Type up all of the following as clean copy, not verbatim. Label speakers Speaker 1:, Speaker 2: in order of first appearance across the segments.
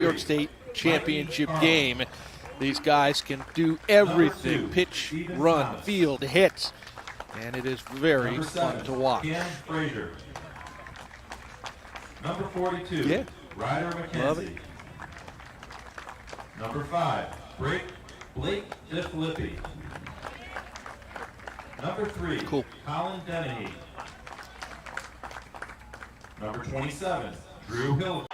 Speaker 1: New York State championship game. These guys can do everything: pitch, run, field, hits, and it is very fun to watch.
Speaker 2: Number 42,
Speaker 1: yeah.
Speaker 2: Ryder McKenzie. Number 5, Blake DeFilippi. Number 3,
Speaker 1: cool.
Speaker 2: Colin Dennehy. Number 27, Drew Hill.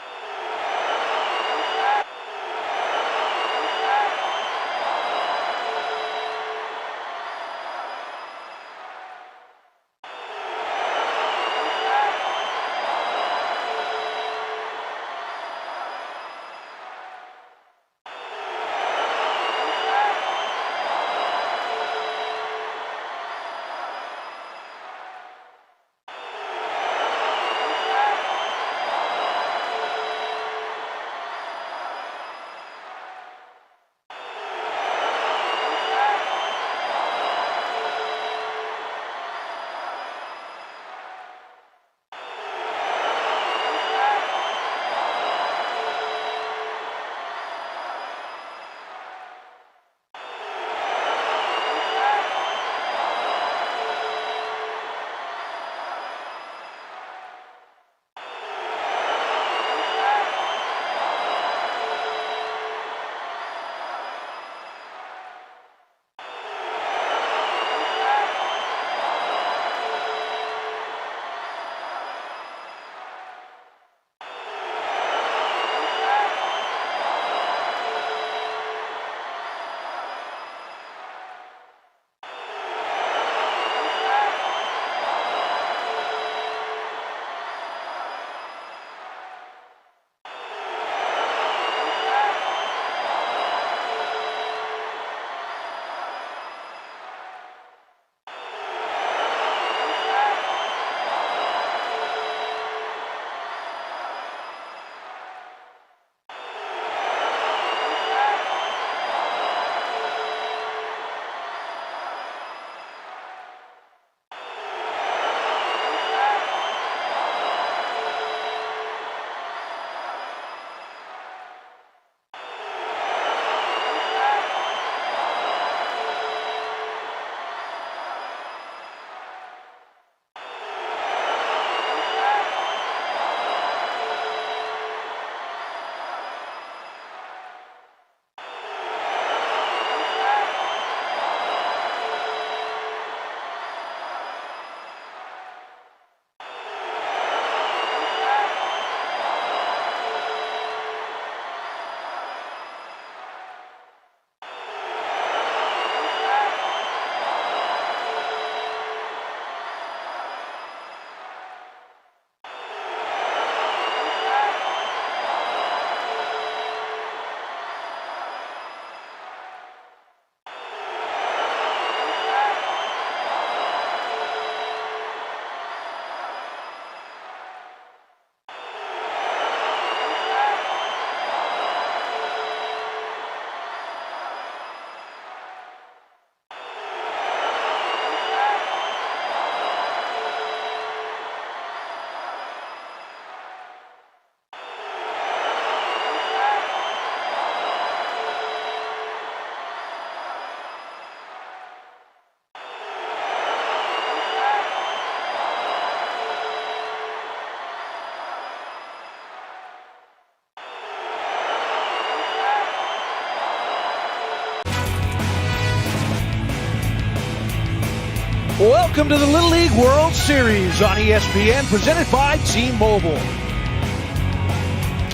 Speaker 1: Welcome to the Little League World Series on ESPN, presented by T-Mobile.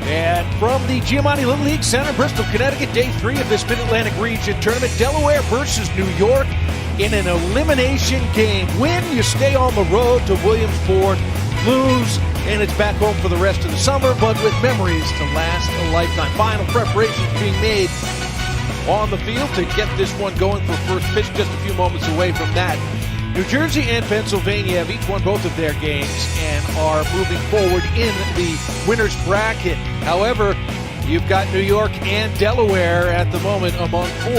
Speaker 1: And from the Giamatti Little League Center, Bristol, Connecticut, day 3 of this Mid-Atlantic Region Tournament, Delaware versus New York in an elimination game. Win, you stay on the road to Williamsport. Lose, and it's back home for the rest of the summer, but with memories to last a lifetime. Final preparations being made on the field to get this one going for first pitch, just a few moments away from that. New Jersey and Pennsylvania have each won both of their games and are moving forward in the winner's bracket. However, you've got New York and Delaware at the moment among 4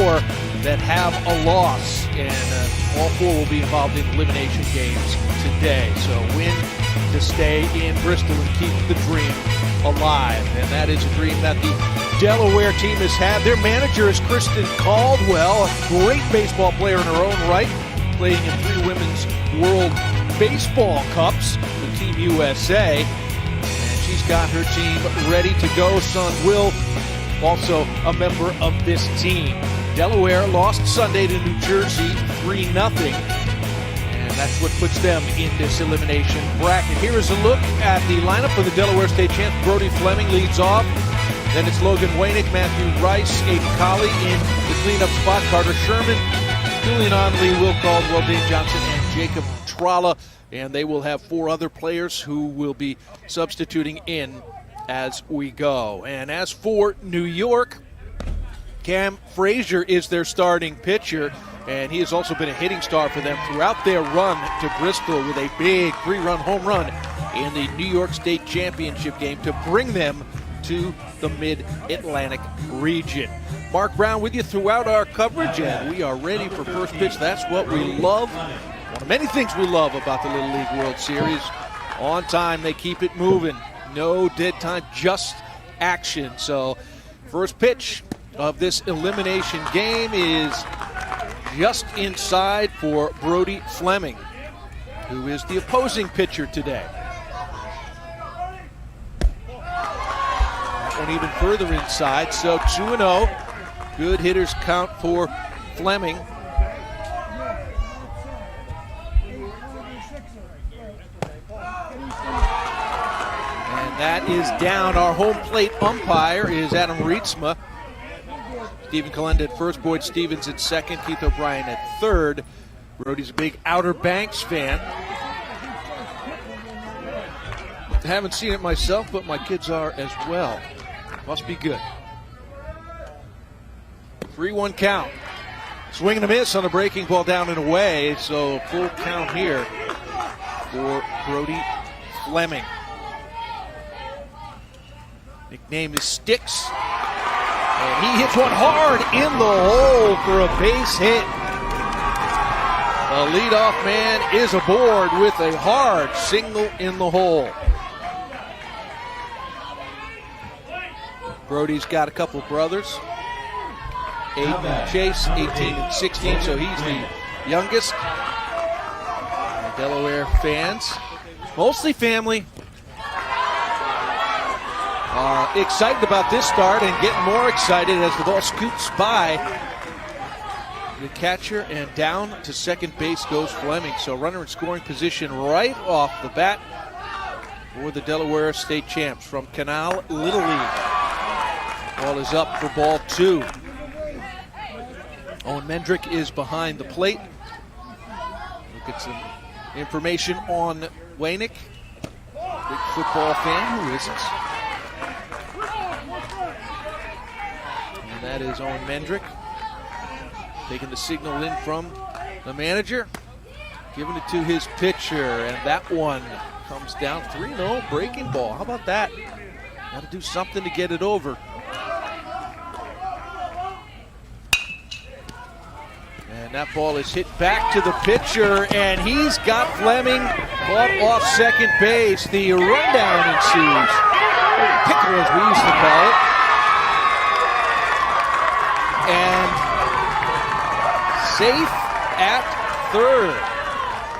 Speaker 1: that have a loss, and all 4 will be involved in elimination games today. So win to stay in Bristol and keep the dream alive. And that is a dream that the Delaware team has had. Their manager is Kristen Caldwell, a great baseball player in her own right, playing in 3 Women's World Baseball Cups with Team USA. And she's got her team ready to go. Son Will, also a member of this team. Delaware lost Sunday to New Jersey 3-0. And that's what puts them in this elimination bracket. Here is a look at the lineup for the Delaware State champs. Brody Fleming leads off. Then it's Logan Wainick, Matthew Rice, Aiden Colley in the cleanup spot. Carter Sherman, Julian Onley, Will Caldwell, Dave Johnson, and Jacob Trolla. And they will have 4 other players who will be substituting in as we go. And as for New York, Cam Frazier is their starting pitcher, and he has also been a hitting star for them throughout their run to Bristol with a big 3-run home run in the New York State Championship game to bring them to the Mid-Atlantic region. Mark Brown with you throughout our coverage, and we are ready for first pitch. That's what we love. One of many things we love about the Little League World Series. On time, they keep it moving. No dead time, just action. So first pitch of this elimination game is just inside for Brody Fleming, who is the opposing pitcher today. That one even further inside, so 2-0. Good hitters count for Fleming. That is down. Our home plate umpire is Adam Rietsma. Stephen Kalenda at first, Boyd Stevens at second, Keith O'Brien at third. Brody's a big Outer Banks fan. I haven't seen it myself, but my kids are as well. Must be good. 3-1 count. Swing and a miss on a breaking ball down and away, so full count here for Brody Fleming. Nickname is Sticks. And he hits one hard in the hole for a base hit. The leadoff man is aboard with a hard single in the hole. Brody's got a couple of brothers. Aiden and Chase, 18 and 16, so he's the youngest. And Delaware fans, mostly family, are excited about this start and getting more excited as the ball scoots by the catcher, and down to second base goes Fleming. So runner in scoring position right off the bat for the Delaware State champs from Canal Little League. Ball is up for ball 2. Owen Mendrick is behind the plate. Look at some information on Wainick. Big football fan, who isn't? And that is Owen Mendrick. Taking the signal in from the manager. Giving it to his pitcher, and that one comes down 3-0, breaking ball. How about that? Got to do something to get it over. And that ball is hit back to the pitcher, and he's got Fleming caught off second base. The rundown ensues. Pickle, as we used to call it. And safe at third.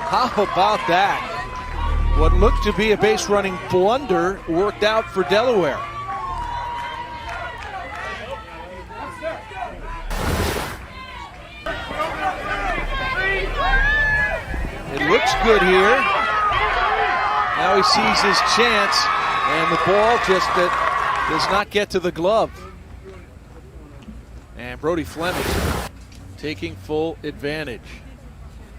Speaker 1: How about that? What looked to be a base running blunder worked out for Delaware. It looks good here. Now he sees his chance, and the ball just does not get to the glove. And Brody Fleming taking full advantage.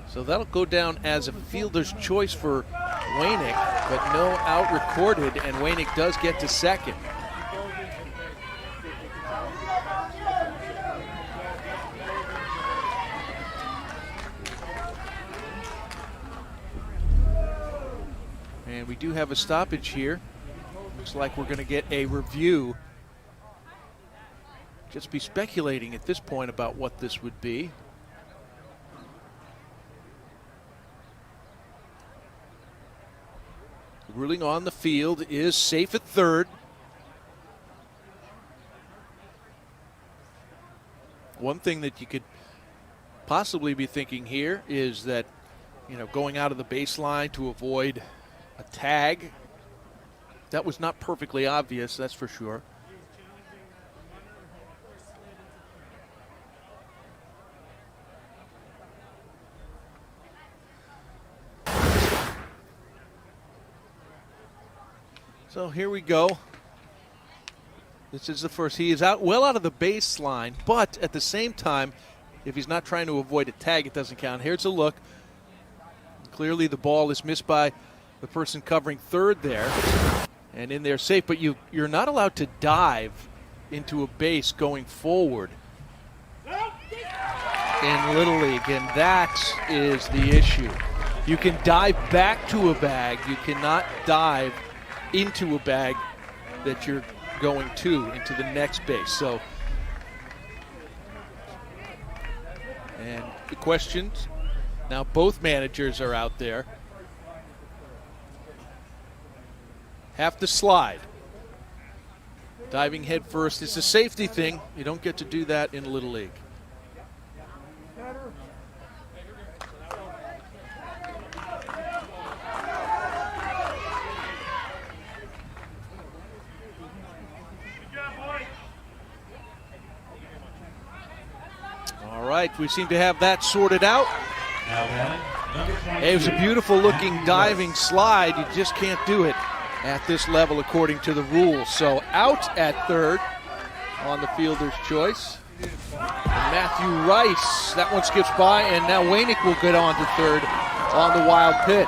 Speaker 1: So that'll go down as a fielder's choice for Wainick, but no out recorded, and Wainick does get to second. And we do have a stoppage here. Looks like we're going to get a review. Just be speculating at this point about what this would be. ruling on the field is safe at third. One thing that you could possibly be thinking here is that, going out of the baseline to avoid a tag. That was not perfectly obvious, that's for sure. So here we go. This is the first. He is well out of the baseline, but at the same time, if he's not trying to avoid a tag, it doesn't count. Here's a look. Clearly the ball is missed by the person covering third there, and in there safe, but you're not allowed to dive into a base going forward in Little League, and that is the issue. You can dive back to a bag. You cannot dive into a bag that you're going into the next base. So, and the questions, now both managers are out there. Have to slide. Diving head first is a safety thing. You don't get to do that in Little League. All right, we seem to have that sorted out. It was a beautiful looking diving slide. You just can't do it at this level according to the rules. So out at third on the fielder's choice. And Matthew Rice, that one skips by, and now Wainick will get on to third on the wild pitch.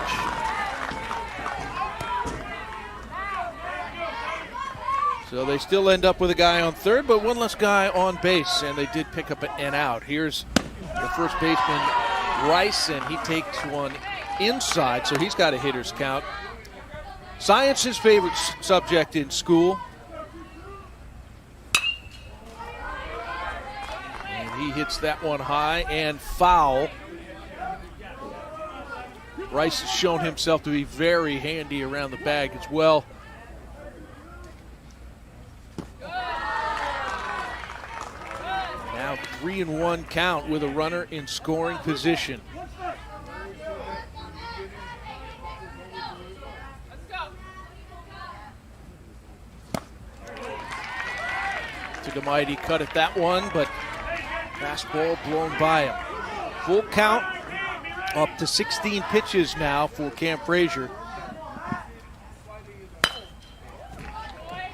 Speaker 1: So they still end up with a guy on third, but one less guy on base, and they did pick up an out. Here's the first baseman, Rice, and he takes one inside, so he's got a hitter's count. Science, his favorite subject in school. And he hits that one high and foul. Rice has shown himself to be very handy around the bag as well. Now 3-1 count with a runner in scoring position. Took a mighty cut at that one, but fastball blown by him. Full count, up to 16 pitches now for Cam Frazier.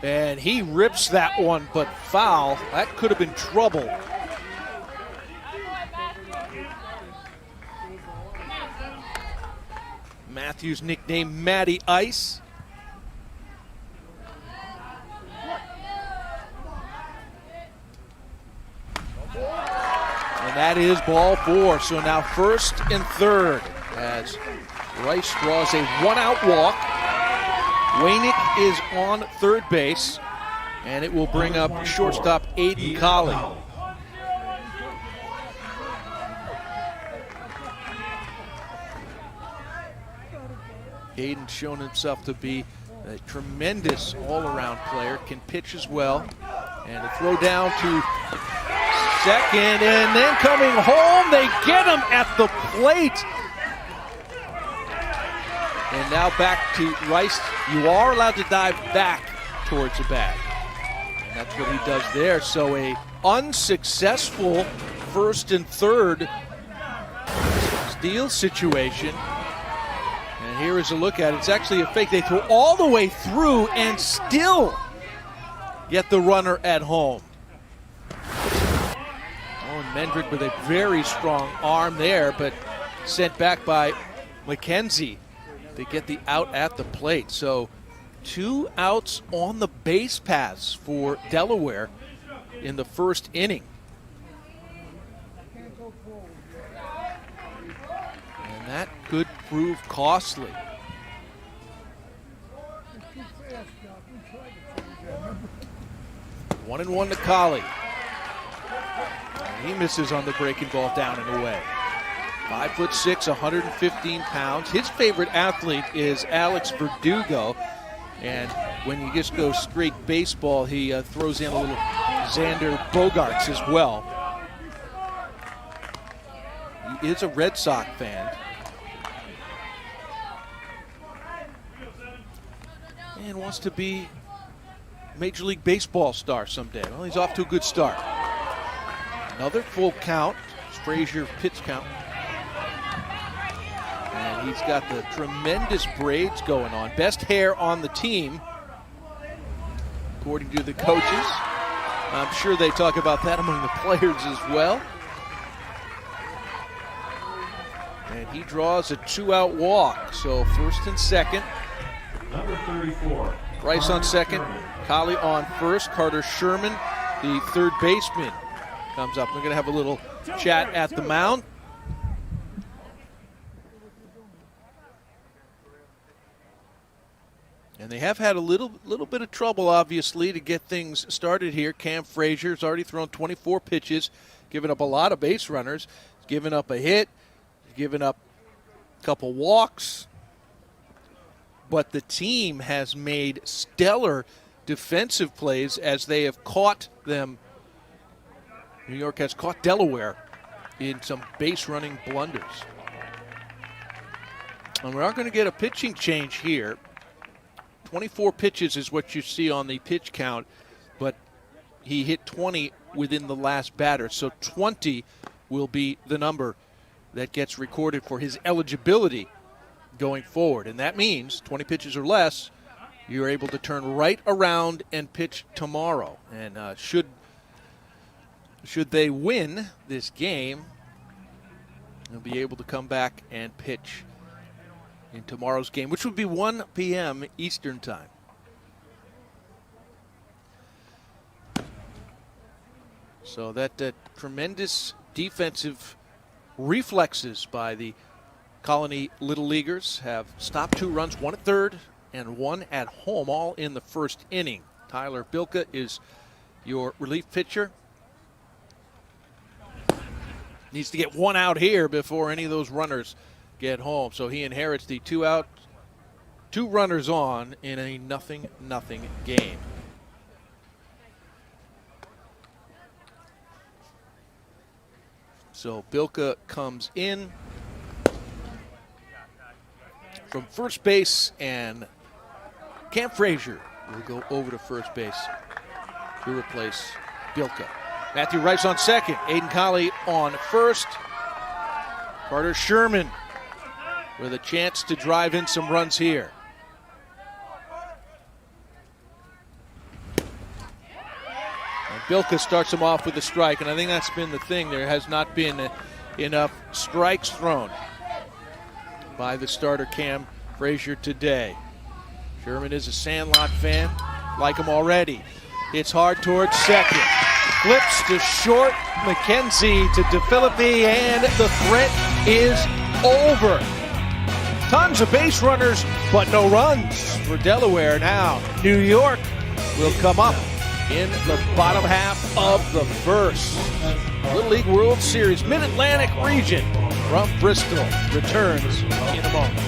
Speaker 1: And he rips that one, but foul. That could have been trouble. Matthews nicknamed Matty Ice. And that is ball four. So now first and third as Rice draws a one-out walk. Wainick is on third base, and it will bring up shortstop Aiden Colley. Aiden's shown himself to be a tremendous all-around player, can pitch as well. And a throw down to second, and then coming home, they get him at the plate. And now back to Rice. You are allowed to dive back towards the bag. And that's what he does there. So a unsuccessful first and third steal situation. And here is a look at it. It's actually a fake. They throw all the way through and still get the runner at home. Owen Mendrick with a very strong arm there, but sent back by McKenzie. They get the out at the plate. So 2 outs on the base paths for Delaware in the first inning. And that could prove costly. 1-1 to Colley. He misses on the breaking ball down and away. 5'6", 115 pounds. His favorite athlete is Alex Verdugo. And when you just go straight baseball, he throws in a little Xander Bogaerts as well. He is a Red Sox fan. And wants to be a Major League Baseball star someday. Well, he's off to a good start. Another full count. Frazier pitch count. And he's got the tremendous braids going on. Best hair on the team, according to the coaches. I'm sure they talk about that among the players as well. And he draws a 2-out walk. So first and second.
Speaker 2: Number 34.
Speaker 1: Bryce on second. Colonie on first. Carter Sherman, the third baseman, comes up. We're going to have a little chat at the mound. And they have had a little bit of trouble, obviously, to get things started here. Cam Frazier's already thrown 24 pitches, given up a lot of base runners, given up a hit, given up a couple walks. But the team has made stellar defensive plays as they have caught them. New York has caught Delaware in some base running blunders. And we are going to get a pitching change here. 24 pitches is what you see on the pitch count, but he hit 20 within the last batter. So 20 will be the number that gets recorded for his eligibility going forward. And that means 20 pitches or less, you're able to turn right around and pitch tomorrow. And should they win this game, they'll be able to come back and pitch in tomorrow's game, which would be 1 p.m. Eastern time. So that tremendous defensive reflexes by the Colonie Little Leaguers have stopped 2 runs, 1 at third and 1 at home, all in the first inning. Tyler Bilka is your relief pitcher. Needs to get 1 out here before any of those runners get home. So he inherits the 2 out, 2 runners on in a 0-0 game. So Bilka comes in from first base, and Cam Frazier will go over to first base to replace Bilka. Matthew Rice on second, Aiden Colonie on first. Carter Sherman with a chance to drive in some runs here. And Bilka starts him off with a strike, and I think that's been the thing. There has not been enough strikes thrown by the starter Cam Frazier today. Sherman is a Sandlot fan, like him already. It's hard towards second. Flips to short, McKenzie to DeFilippi, and the threat is over. Tons of base runners, but no runs for Delaware now. New York will come up in the bottom half of the first. Little League World Series Mid-Atlantic region from Bristol returns in a moment.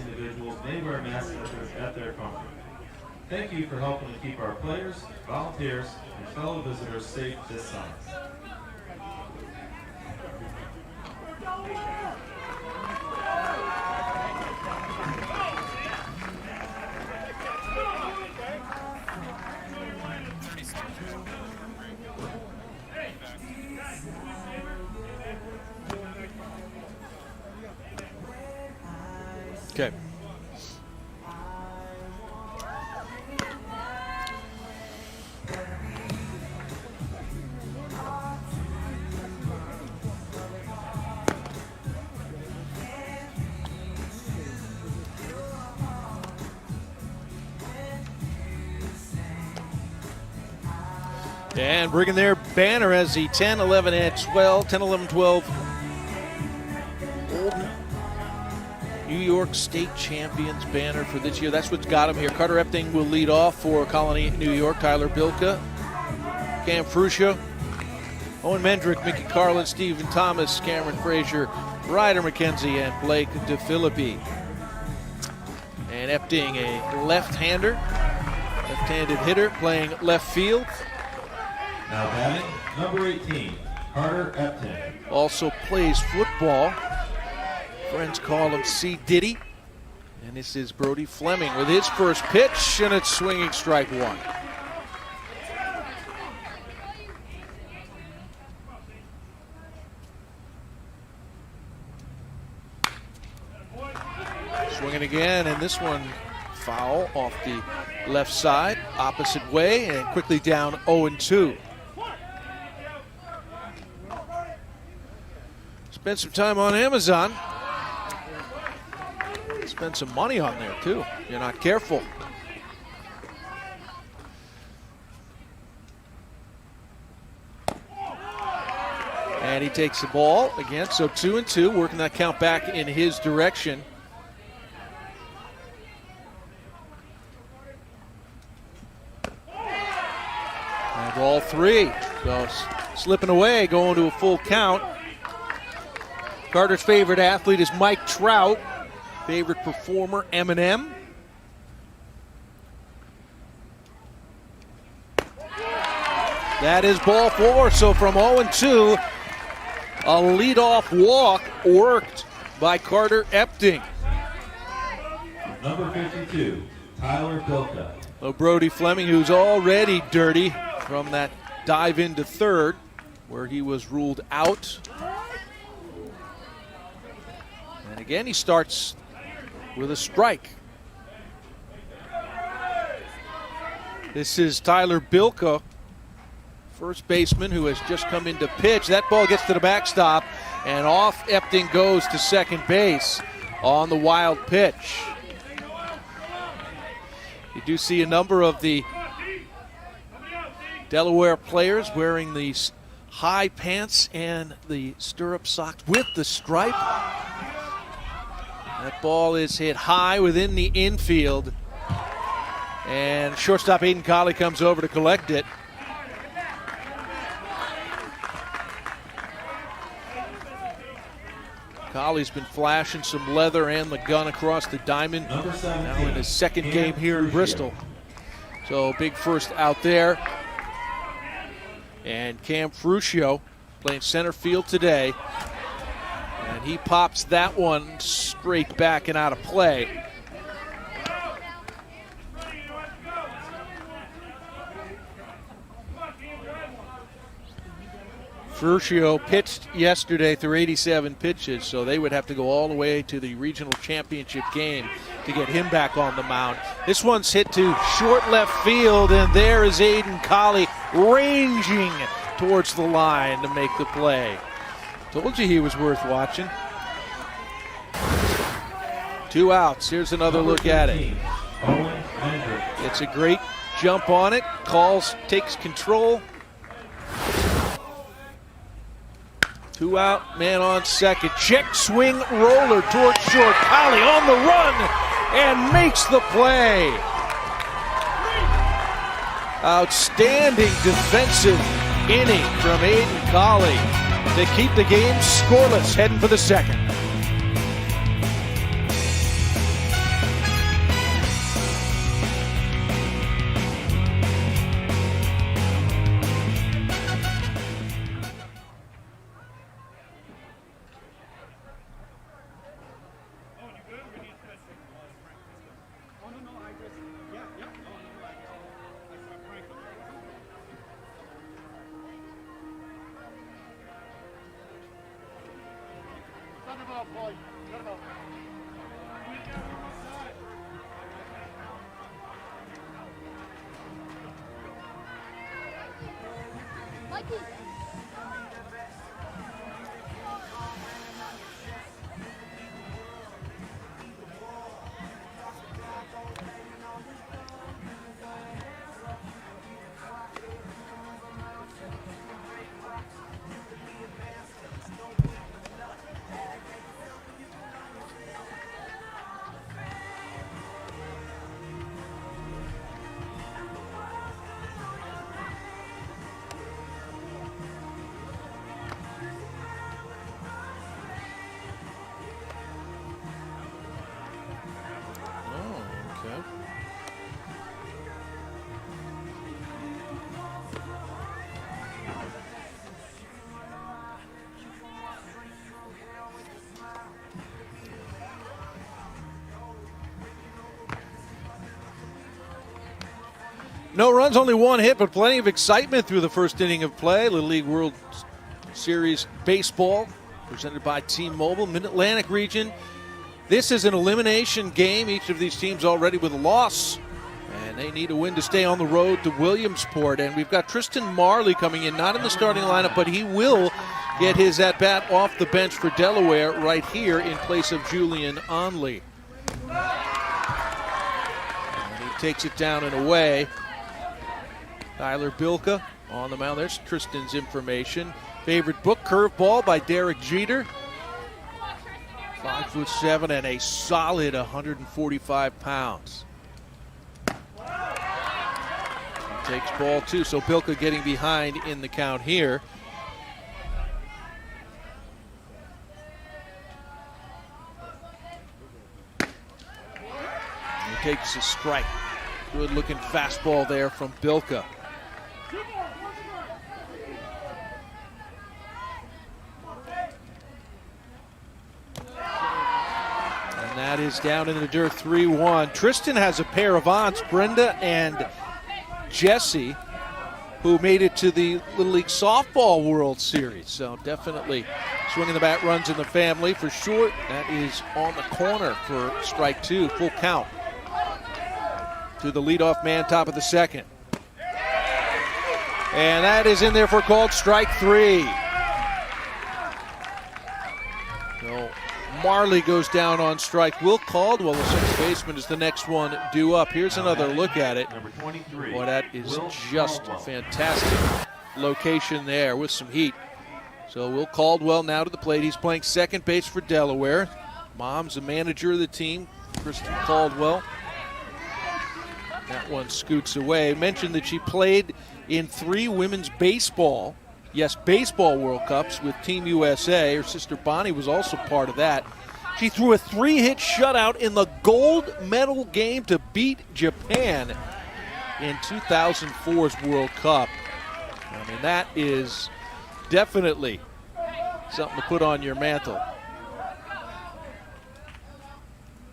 Speaker 2: Individuals may wear masks at their comfort. Thank you for helping to keep our players, volunteers, and fellow visitors safe this summer.
Speaker 1: Okay. And bringing their banner as the 10, 11, and 12, 10, 11, 12 New York State Champions banner for this year. That's what's got him here. Carter Epting will lead off for Colonie, New York. Tyler Bilka, Cam Fruscia, Owen Mendrick, Mickey Carlin, Stephen Thomas, Cameron Frazier, Ryder McKenzie, and Blake DeFilippi. And Epting, a left-hander, left-handed hitter, playing left field.
Speaker 2: Now batting, number 18, Carter Epting.
Speaker 1: Also plays football. Friends call him C. Diddy. And this is Brody Fleming with his first pitch, and it's swinging strike one. Swinging again, and this one foul off the left side, opposite way, and quickly down 0-2. Spent some time on Amazon. Spend some money on there too, if you're not careful. And he takes the ball again, so 2-2, working that count back in his direction. And ball three, so slipping away, going to a full count. Carter's favorite athlete is Mike Trout. Favorite performer, Eminem. That is ball four. So from 0-2, a leadoff walk worked by Carter Epting.
Speaker 2: Number 52, Tyler Bilka.
Speaker 1: Brody Fleming, who's already dirty from that dive into third, where he was ruled out. And again, he starts with a strike. This is Tyler Bilka, first baseman, who has just come into pitch. That ball gets to the backstop, and off Epting goes to second base on the wild pitch. You do see a number of the Delaware players wearing these high pants and the stirrup socks with the stripe. That ball is hit high within the infield. And shortstop Aiden Colley comes over to collect it. Colley's been flashing some leather and the gun across the diamond.
Speaker 2: Number 17,
Speaker 1: now in his second game here in Bristol. So big first out there. And Cam Fruscio playing center field today. And he pops that one straight back and out of play. Fruscio pitched yesterday through 87 pitches, so they would have to go all the way to the regional championship game to get him back on the mound. This one's hit to short left field, and there is Aiden Colley ranging towards the line to make the play. Told you he was worth watching. 2 outs. Here's another look at it. It's a great jump on it. Calls, takes control. 2 out, man on second. Check swing roller towards short. Colley on the run and makes the play. Outstanding defensive inning from Aiden Colley to keep the game scoreless, heading for the second. No runs, only one hit, but plenty of excitement through the first inning of play. Little League World Series Baseball, presented by T-Mobile, Mid-Atlantic region. This is an elimination game. Each of these teams already with a loss, and they need a win to stay on the road to Williamsport. And we've got Tristan Marley coming in, not in the starting lineup, but he will get his at-bat off the bench for Delaware right here in place of Julian Onley. And he takes it down and away. Tyler Bilka on the mound. There's Tristan's information. Favorite book, Curveball by Derek Jeter. 5'7" and a solid 145 pounds. He takes ball two, so Bilka getting behind in the count here. He takes a strike. Good looking fastball there from Bilka. That is down in the dirt, 3-1. Tristan has a pair of aunts, Brenda and Jesse, who made it to the Little League Softball World Series. So definitely swinging the bat runs in the family for sure. That is on the corner for strike two, full count. To the leadoff man, top of the second. And that is in there for called strike three. So Marley goes down on strike. Will Caldwell, the second baseman, is the next one due up. Here's another look at it.
Speaker 2: Number 23.
Speaker 1: Boy, that is
Speaker 2: Will
Speaker 1: just
Speaker 2: Caldwell.
Speaker 1: fantastic location there with some heat. So Will Caldwell now to the plate. He's playing second base for Delaware. Mom's the manager of the team, Kristen Caldwell. That one scoots away. Mentioned that she played in 3 women's baseball World Cups with Team USA. Her sister Bonnie was also part of that. She threw a 3-hit shutout in the gold medal game to beat Japan in 2004's World Cup. I mean, that is definitely something to put on your mantle.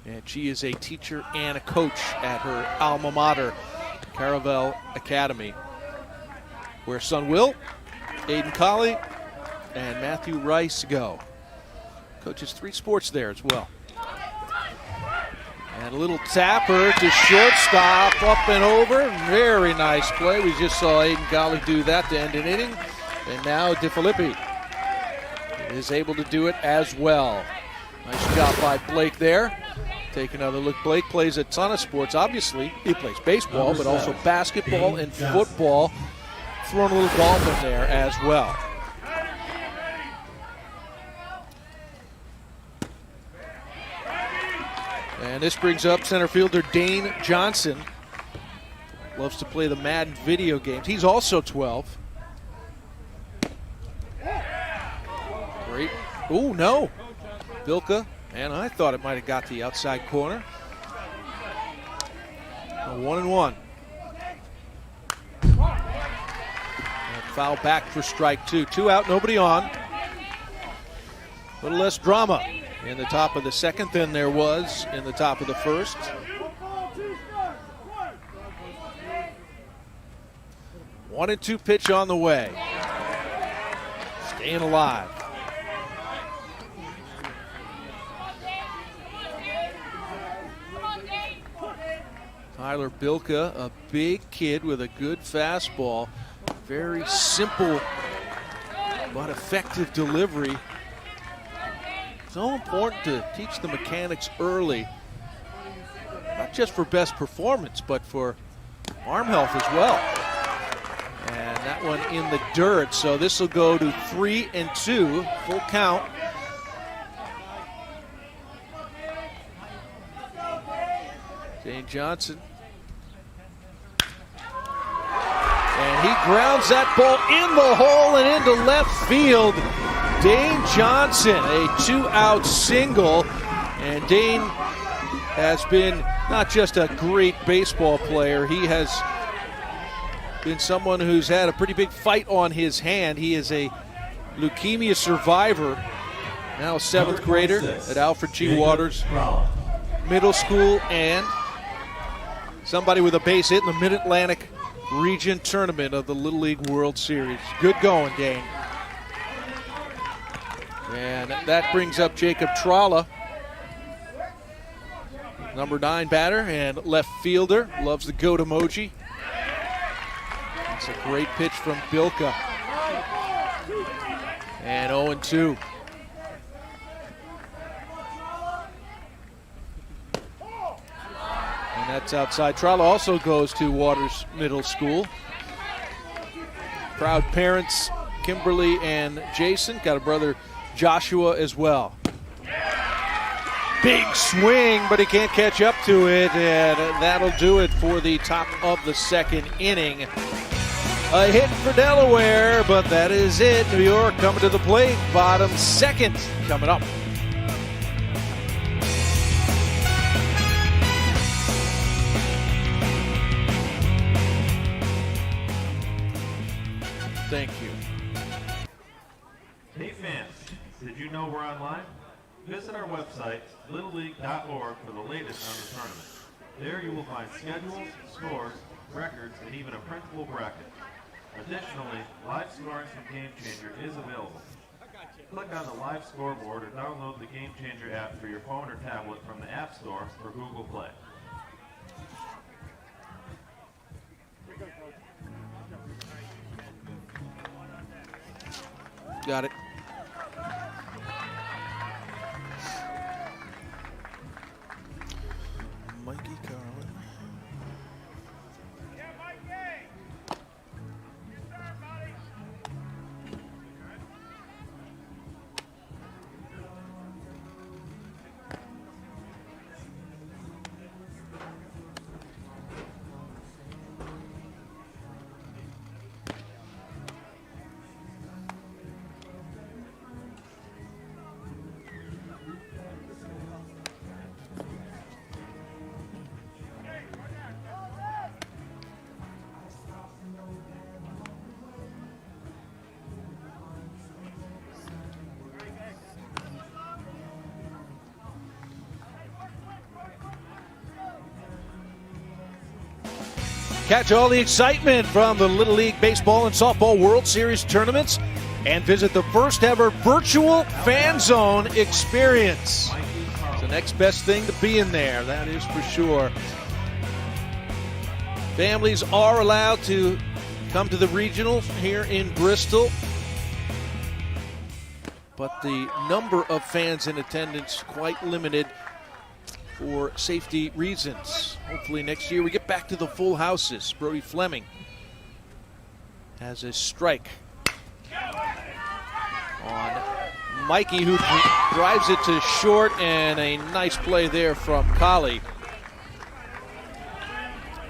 Speaker 1: And she is a teacher and a coach at her alma mater, Caravel Academy, where son Will, Aiden Colley, and Matthew Rice go. Coaches 3 sports there as well. And a little tapper to shortstop, up and over. Very nice play. We just saw Aiden Colley do that to end an inning. And now DeFilippi is able to do it as well. Nice job by Blake there. Take another look. Blake plays a ton of sports. Obviously, he plays baseball, but also basketball and football. Throwing a little golf in there as well. And this brings up center fielder Dane Johnson. Loves to play the Madden video games. He's also 12. Great. Oh, no. Bilka, and I thought it might have got the outside corner. A 1-1. Foul back for strike two. 2 out, nobody on. A little less drama in the top of the second than there was in the top of the first. One and 2 pitch on the way. Staying alive. Tyler Bilka, a big kid with a good fastball. Very simple but effective delivery. So important to teach the mechanics early, not just for best performance, but for arm health as well. And that one in the dirt, so this will go to 3-2, full count. Dane Johnson. And he grounds that ball in the hole and into left field. Dane Johnson, a 2-out single. And Dane has been not just a great baseball player, he has been someone who's had a pretty big fight on his hand. He is a leukemia survivor, now a 7th grader at Alfred G. Waters Middle School, and somebody with a base hit in the Mid-Atlantic region tournament of the Little League World Series. Good going, Dane. And that brings up Jacob Trala, number 9 batter and left fielder. Loves the goat emoji. That's a great pitch from Bilka. And 0-2. And that's outside. Trala also goes to Waters Middle School. Proud parents, Kimberly and Jason. Got a brother, Joshua, as well. Big swing, but he can't catch up to it, and that'll do it for the top of the second inning. A hit for Delaware, but that is it. New York coming to the plate. Bottom second coming up. Thank you.
Speaker 2: Hey fans, did you know we're online? Visit our website, littleleague.org, for the latest on the tournament. There you will find schedules, scores, records, and even a printable bracket. Additionally, live scoring from Game Changer is available. Click on the live scoreboard or download the Game Changer app for your phone or tablet from the App Store or Google Play.
Speaker 1: Got it. Mikey Carlin. Catch all the excitement from the Little League Baseball and Softball World Series tournaments and visit the first ever virtual fan zone experience. It's the next best thing to be in there, that is for sure. Families are allowed to come to the regionals here in Bristol, but the number of fans in attendance quite limited for safety reasons. Hopefully next year we get back to the full houses. Brody Fleming has a strike on Mikey, who drives it to short, and a nice play there from Colley.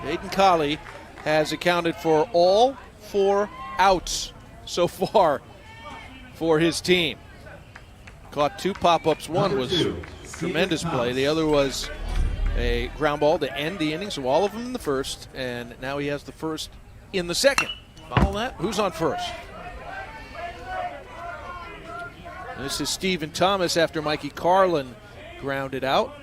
Speaker 1: Aiden Colley has accounted for all 4 outs so far for his team. Caught 2 pop-ups. One was tremendous play. The other was a ground ball to end the inning, so all of them in the first, and now he has the first in the second. Follow that. Who's on first? This is Stephen Thomas after Mikey Carlin grounded out.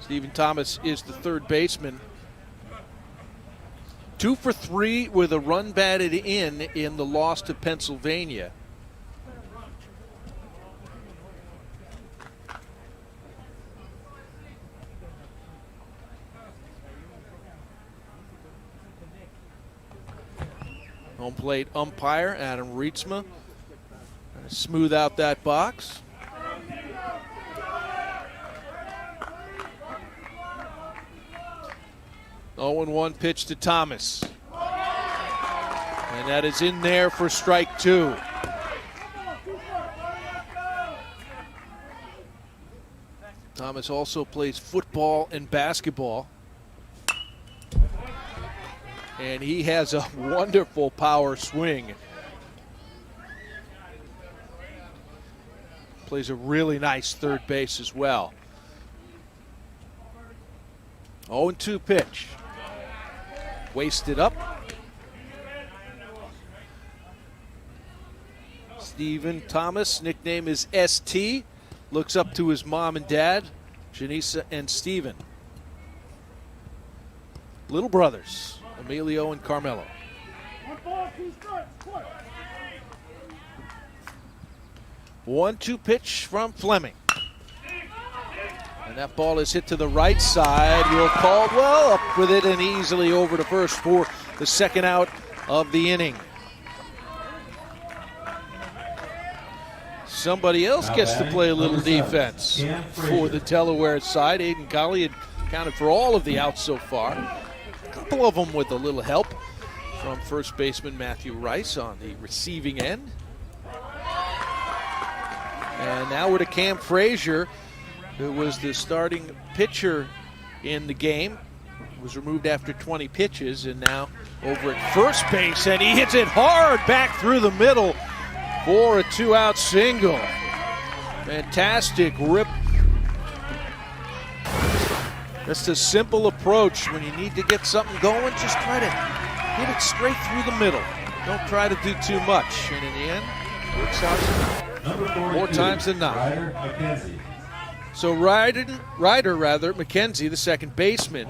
Speaker 1: Stephen Thomas is the third baseman. 2 for 3 with a run batted in the loss to Pennsylvania. Home plate umpire Adam Rietsma. Smooth out that box. Oh, 0-1 pitch to Thomas. And that is in there for strike 2. Thomas also plays football and basketball. And he has a wonderful power swing. Plays a really nice third base as well. 0-2 pitch. Wasted up. Stephen Thomas, nickname is ST. Looks up to his mom and dad, Janisa and Steven. little brothers, Emilio and Carmelo. 1-2 pitch from Fleming. And that ball is hit to the right side. Will Caldwell up with it and easily over to first for the second out of the inning. Somebody else gets to play a little defense for the Delaware side. Aiden Colley had accounted for all of the outs so far. A couple of them with a little help from first baseman Matthew Rice on the receiving end. And now we're to Cam Frazier, who was the starting pitcher in the game. Was removed after 20 pitches, and now over at first base, and he hits it hard back through the middle for a 2-out single. Fantastic rip. Just a simple approach. When you need to get something going, just try to hit it straight through the middle. Don't try to do too much, and in the end, works out more times than not. So Ryder, McKenzie, the second baseman,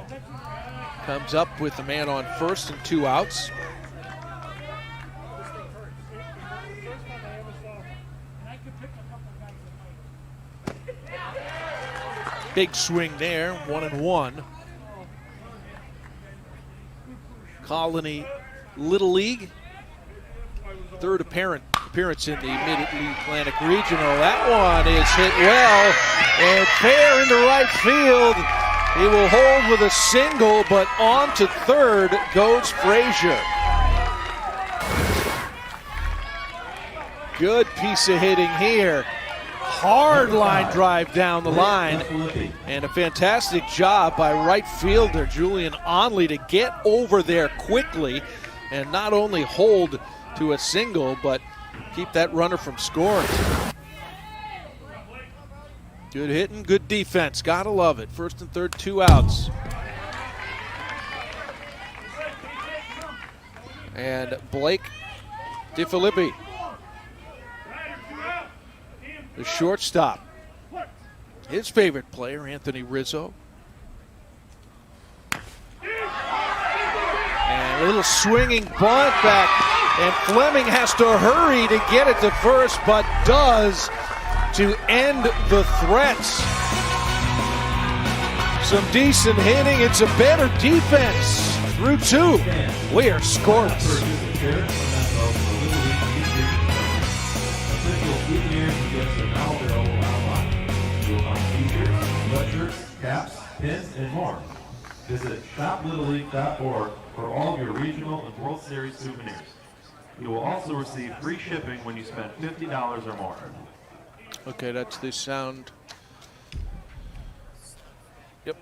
Speaker 1: comes up with a man on first and 2 outs. Big swing there, 1-1. Colonie Little League, third appearance in the Mid-Atlantic Regional. That one is hit well and fair into right field. He will hold with a single, but on to third goes Frazier. Good piece of hitting here. Hard line drive down the line, and a fantastic job by right fielder Julian Onley to get over there quickly and not only hold to a single, but keep that runner from scoring. Good hitting, good defense. Gotta love it. First and third, 2 outs. And Blake DiFilippi, the shortstop. His favorite player, Anthony Rizzo. And a little swinging bunt back. And Fleming has to hurry to get it to first, but does to end the threats. Some decent hitting. It's a better defense. Through 2. We are scoreless.
Speaker 2: Caps, pins, and more. Visit shoplittleleague.org for all of your regional and World Series souvenirs. You will also receive free shipping when you spend $50 or more.
Speaker 1: Okay, that's the sound. Yep.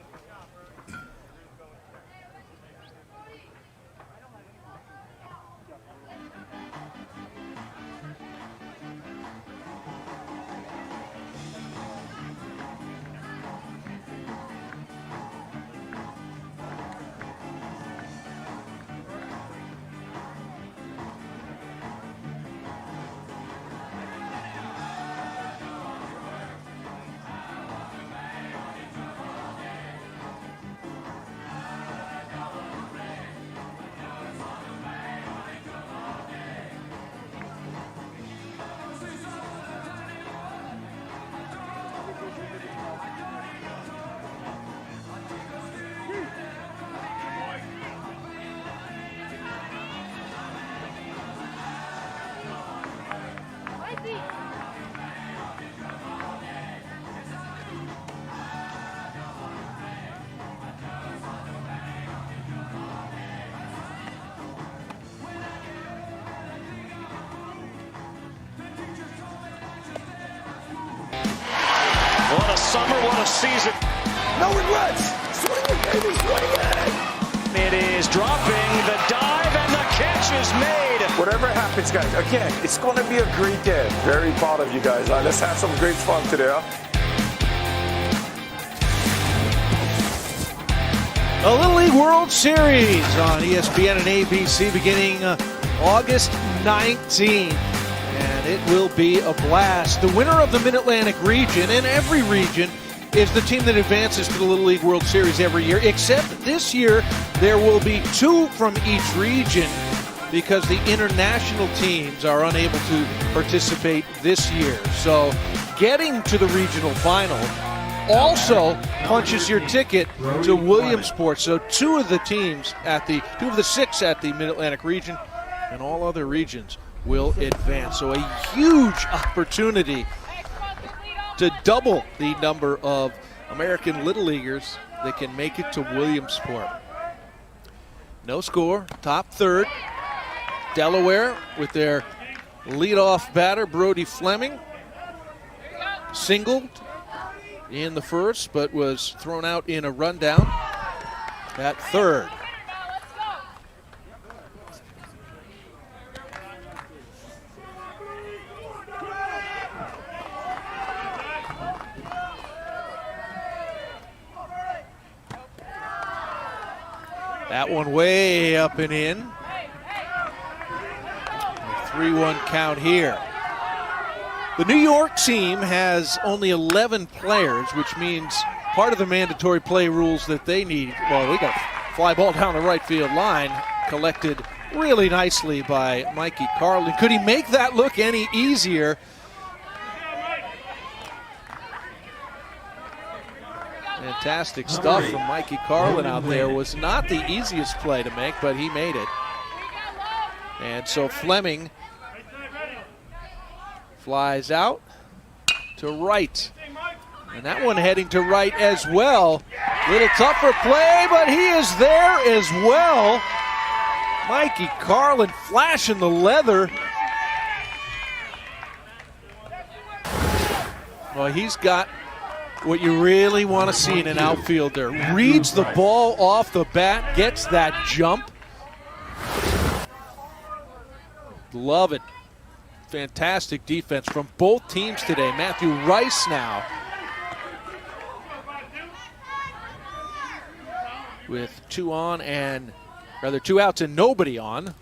Speaker 3: What a summer, what a season.
Speaker 4: No regrets. Swing it, baby, swing it.
Speaker 3: It is dropping, the dive, and the catch is made.
Speaker 4: Whatever happens, guys, again, it's going to be a great day. Very proud of you guys. Let's have some great fun today.
Speaker 1: A Little League World Series on ESPN and ABC beginning August 19th. And it will be a blast. The winner of the Mid-Atlantic region, and every region, is the team that advances to the Little League World Series every year, except this year there will be 2 from each region because the international teams are unable to participate this year. So getting to the regional final also punches your ticket to Williamsport. So 2 of the 6 at the Mid-Atlantic region and all other regions will advance. So a huge opportunity to double the number of American Little Leaguers that can make it to Williamsport. No score, top third. Delaware with their leadoff batter, Brody Fleming. Singled in the first, but was thrown out in a rundown at third. That one way up and in. 3-1 count here. The New York team has only 11 players, which means part of the mandatory play rules that they need. Well, we got a fly ball down the right field line, collected really nicely by Mikey Carlin. Could he make that look any easier? Fantastic stuff from Mikey Carlin out there. Was not the easiest play to make, but he made it. And so Fleming flies out to right. And that one heading to right as well. Little tougher play, but he is there as well. Mikey Carlin flashing the leather. Well, he's got what you really want to see in an outfielder. Reads the ball off the bat, gets that jump. Love it. Fantastic defense from both teams today. Matthew Rice now with 2 outs and nobody on.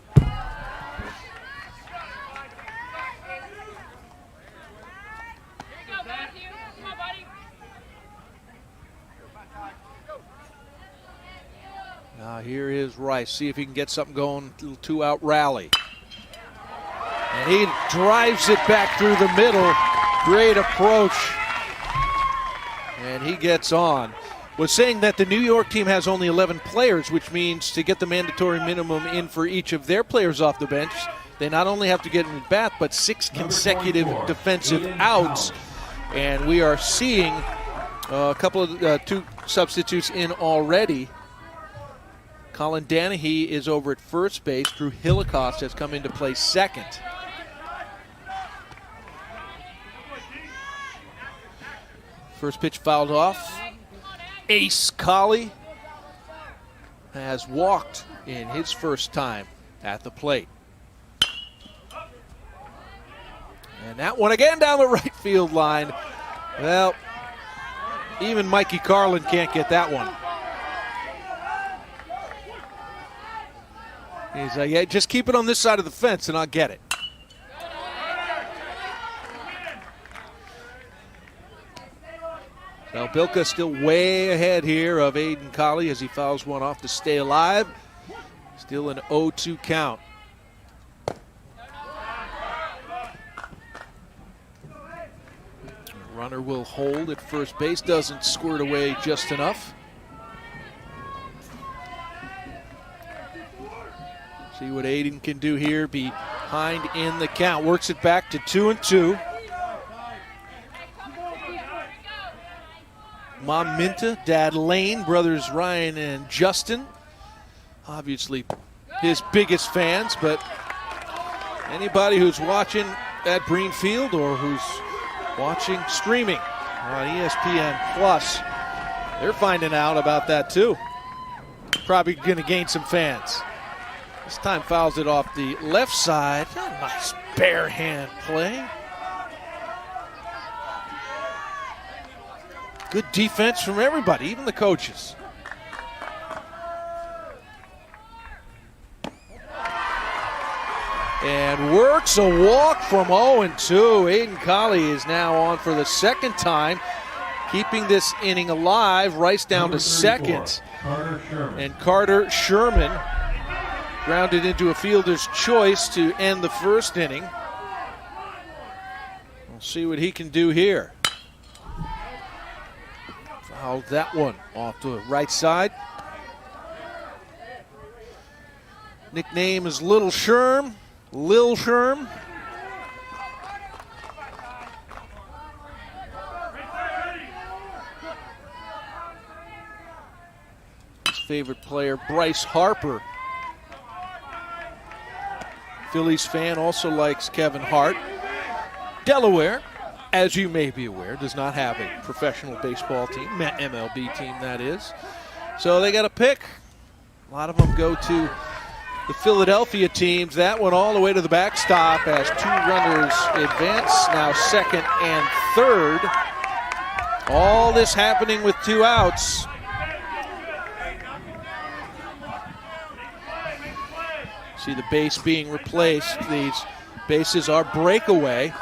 Speaker 1: Now here is Rice. See if he can get something going. Little 2-out rally. And he drives it back through the middle. Great approach. And he gets on. Was saying that the New York team has only 11 players, which means to get the mandatory minimum in for each of their players off the bench, they not only have to get in bat, but 6 consecutive defensive outs. And we are seeing a couple of 2 substitutes in already. Colin Danahy is over at first base. Drew Hillicost has come into play second. First pitch fouled off. Ace Collie has walked in his first time at the plate. And that one again down the right field line. Well, even Mikey Carlin can't get that one. He's like, yeah, just keep it on this side of the fence and I'll get it. Now Bilka still way ahead here of Aiden Collie as he fouls one off to stay alive. Still an 0-2 count. Runner will hold at first base, doesn't squirt away just enough. See what Aiden can do here, behind in the count. Works it back to 2-2. Mom Minta, Dad Lane, brothers Ryan and Justin. Obviously his biggest fans, but anybody who's watching at Breen Field or who's watching streaming on ESPN Plus, they're finding out about that too. Probably going to gain some fans. This time fouls it off the left side. A nice bare hand play. Good defense from everybody, even the coaches. And works a walk from 0-2. Aiden Collie is now on for the second time. keeping this inning alive. Rice down to second. And Carter Sherman grounded into a fielder's choice to end the first inning. We'll see what he can do here. Fouled that one off the right side. Nickname is Lil Sherm. His favorite player, Bryce Harper. Phillies fan, also likes Kevin Hart. Delaware, as you may be aware, does not have a professional baseball team, MLB team that is. So they got to pick. A lot of them go to the Philadelphia teams. That one all the way to the backstop as 2 runners advance, now second and third. All this happening with 2 outs. See the base being replaced. These bases are breakaway,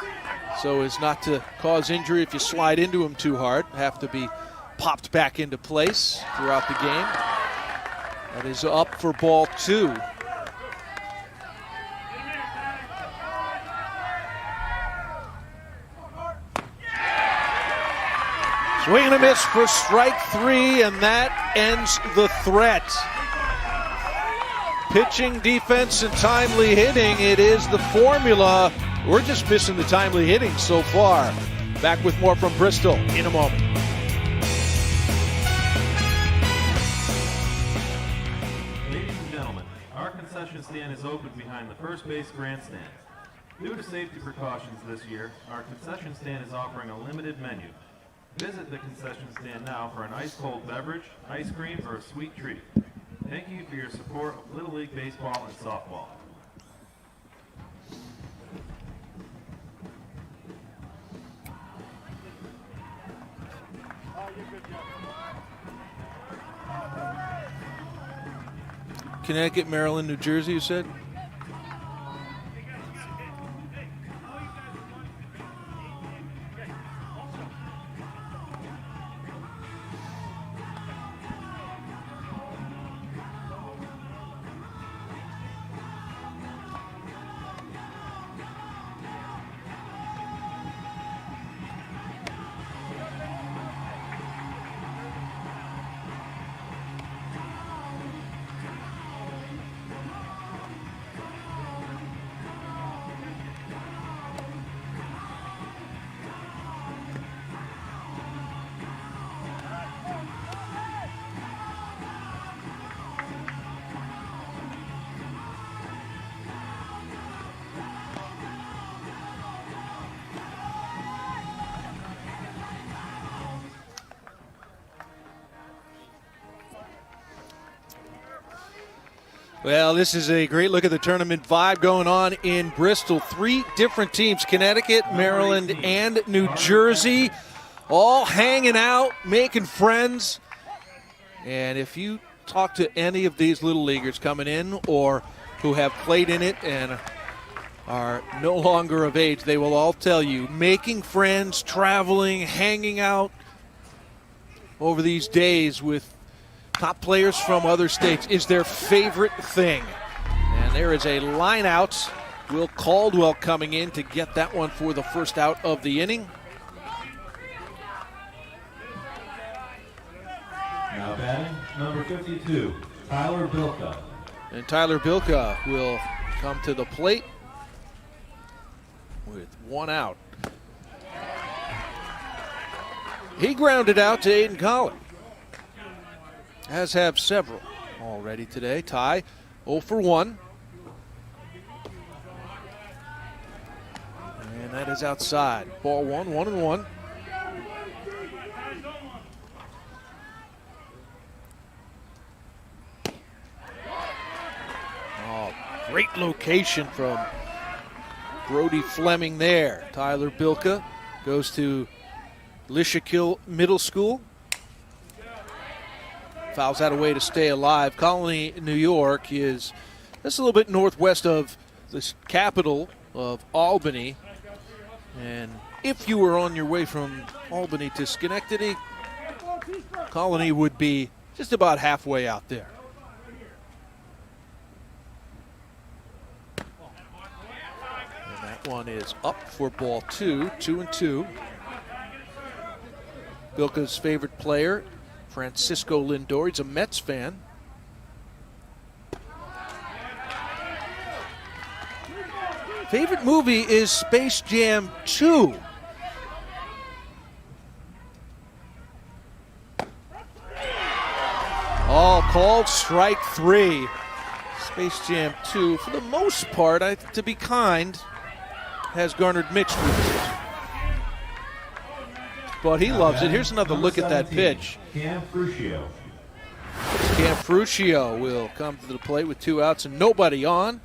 Speaker 1: so as not to cause injury if you slide into them too hard. Have to be popped back into place throughout the game. That is up for ball 2. Swing and a miss for strike 3, and that ends the threat. Pitching, defense, and timely hitting, it is the formula. We're just missing the timely hitting so far. Back with more from Bristol in a moment.
Speaker 2: Ladies and gentlemen, our concession stand is open behind the first base grandstand. Due to safety precautions this year, our concession stand is offering a limited menu. Visit the concession stand now for an ice-cold beverage, ice cream, or a sweet treat. Thank you for your support of Little League Baseball and Softball.
Speaker 1: Connecticut, Maryland, New Jersey, you said? Well, this is a great look at the tournament vibe going on in Bristol. 3 different teams, Connecticut, Maryland, and New Jersey, all hanging out, making friends. And if you talk to any of these little leaguers coming in or who have played in it and are no longer of age, they will all tell you making friends, traveling, hanging out over these days with top players from other states is their favorite thing. And there is a line out. Will Caldwell coming in to get that one for the first out of the inning.
Speaker 2: Now batting, number 52, Tyler Bilka.
Speaker 1: And Tyler Bilka will come to the plate with 1 out. He grounded out to Aiden Collin, as have several already today. Ty 0 for 1. And that is outside. Ball 1, 1-1. Oh, great location from Brody Fleming there. Tyler Bilka goes to Lishakill Middle School. Fouls that away to stay alive. Colonie, New York is just a little bit northwest of the capital of Albany. And if you were on your way from Albany to Schenectady, Colonie would be just about halfway out there. And that one is up for ball 2, 2-2. Bilka's favorite player, Francisco Lindor. He's a Mets fan. Favorite movie is Space Jam 2. All called strike 3. Space Jam 2, for the most part, to be kind, has garnered mixed reviews. But he loves it. Here's another look at that pitch.
Speaker 2: Cam Fruccio.
Speaker 1: Cam Fruccio will come to the plate with 2 outs and nobody on.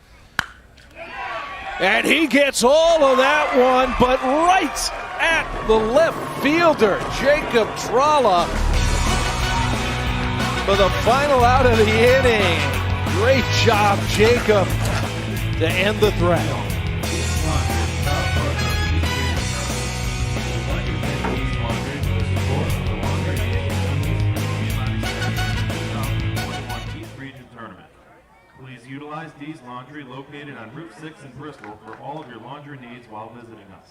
Speaker 1: And he gets all of that one, but right at the left fielder, Jacob Tralla, for the final out of the inning. Great job, Jacob, to end the threat.
Speaker 2: Please utilize D's Laundry located on Route 6 in Bristol for all of your laundry needs while visiting us.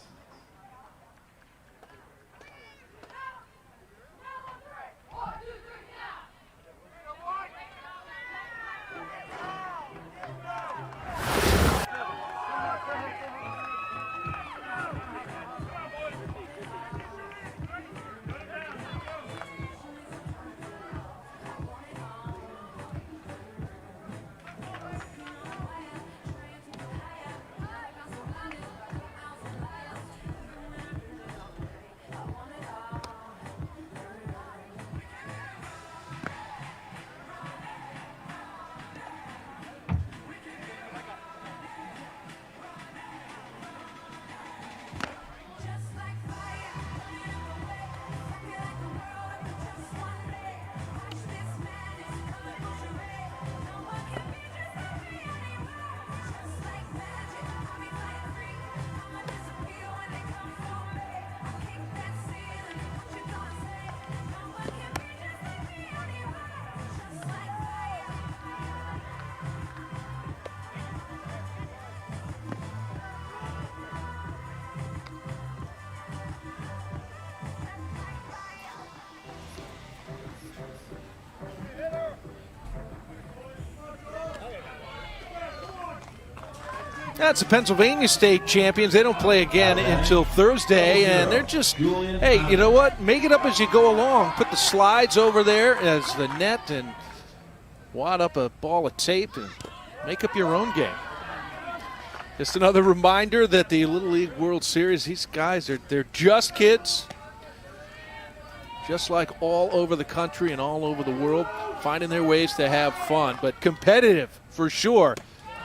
Speaker 1: That's the Pennsylvania State champions. They don't play again until Thursday, and they're just, hey, you know what? Make it up as you go along. Put the slides over there as the net and wad up a ball of tape and make up your own game. Just another reminder that the Little League World Series, these guys, they're just kids, just like all over the country and all over the world, finding their ways to have fun, but competitive for sure.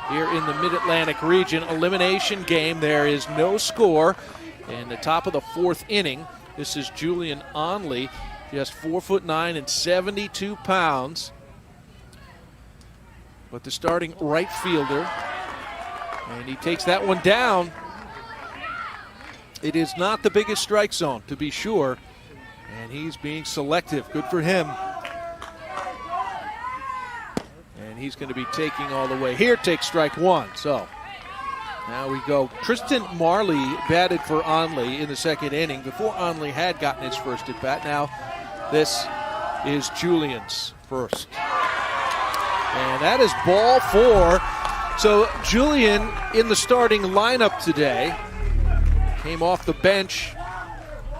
Speaker 1: Here in the Mid-Atlantic region, elimination game. There is no score. In the top of the 4th inning, this is Julian Onley, just 4'9" and 72 pounds. But the starting right fielder, and he takes that one down. It is not the biggest strike zone, to be sure, and he's being selective. Good for him. He's going to be taking all the way. Here takes strike 1. So now we go. Tristan Marley batted for Onley in the 2nd inning before Onley had gotten his first at bat. Now this is Julian's first. And that is ball 4. So Julian in the starting lineup today came off the bench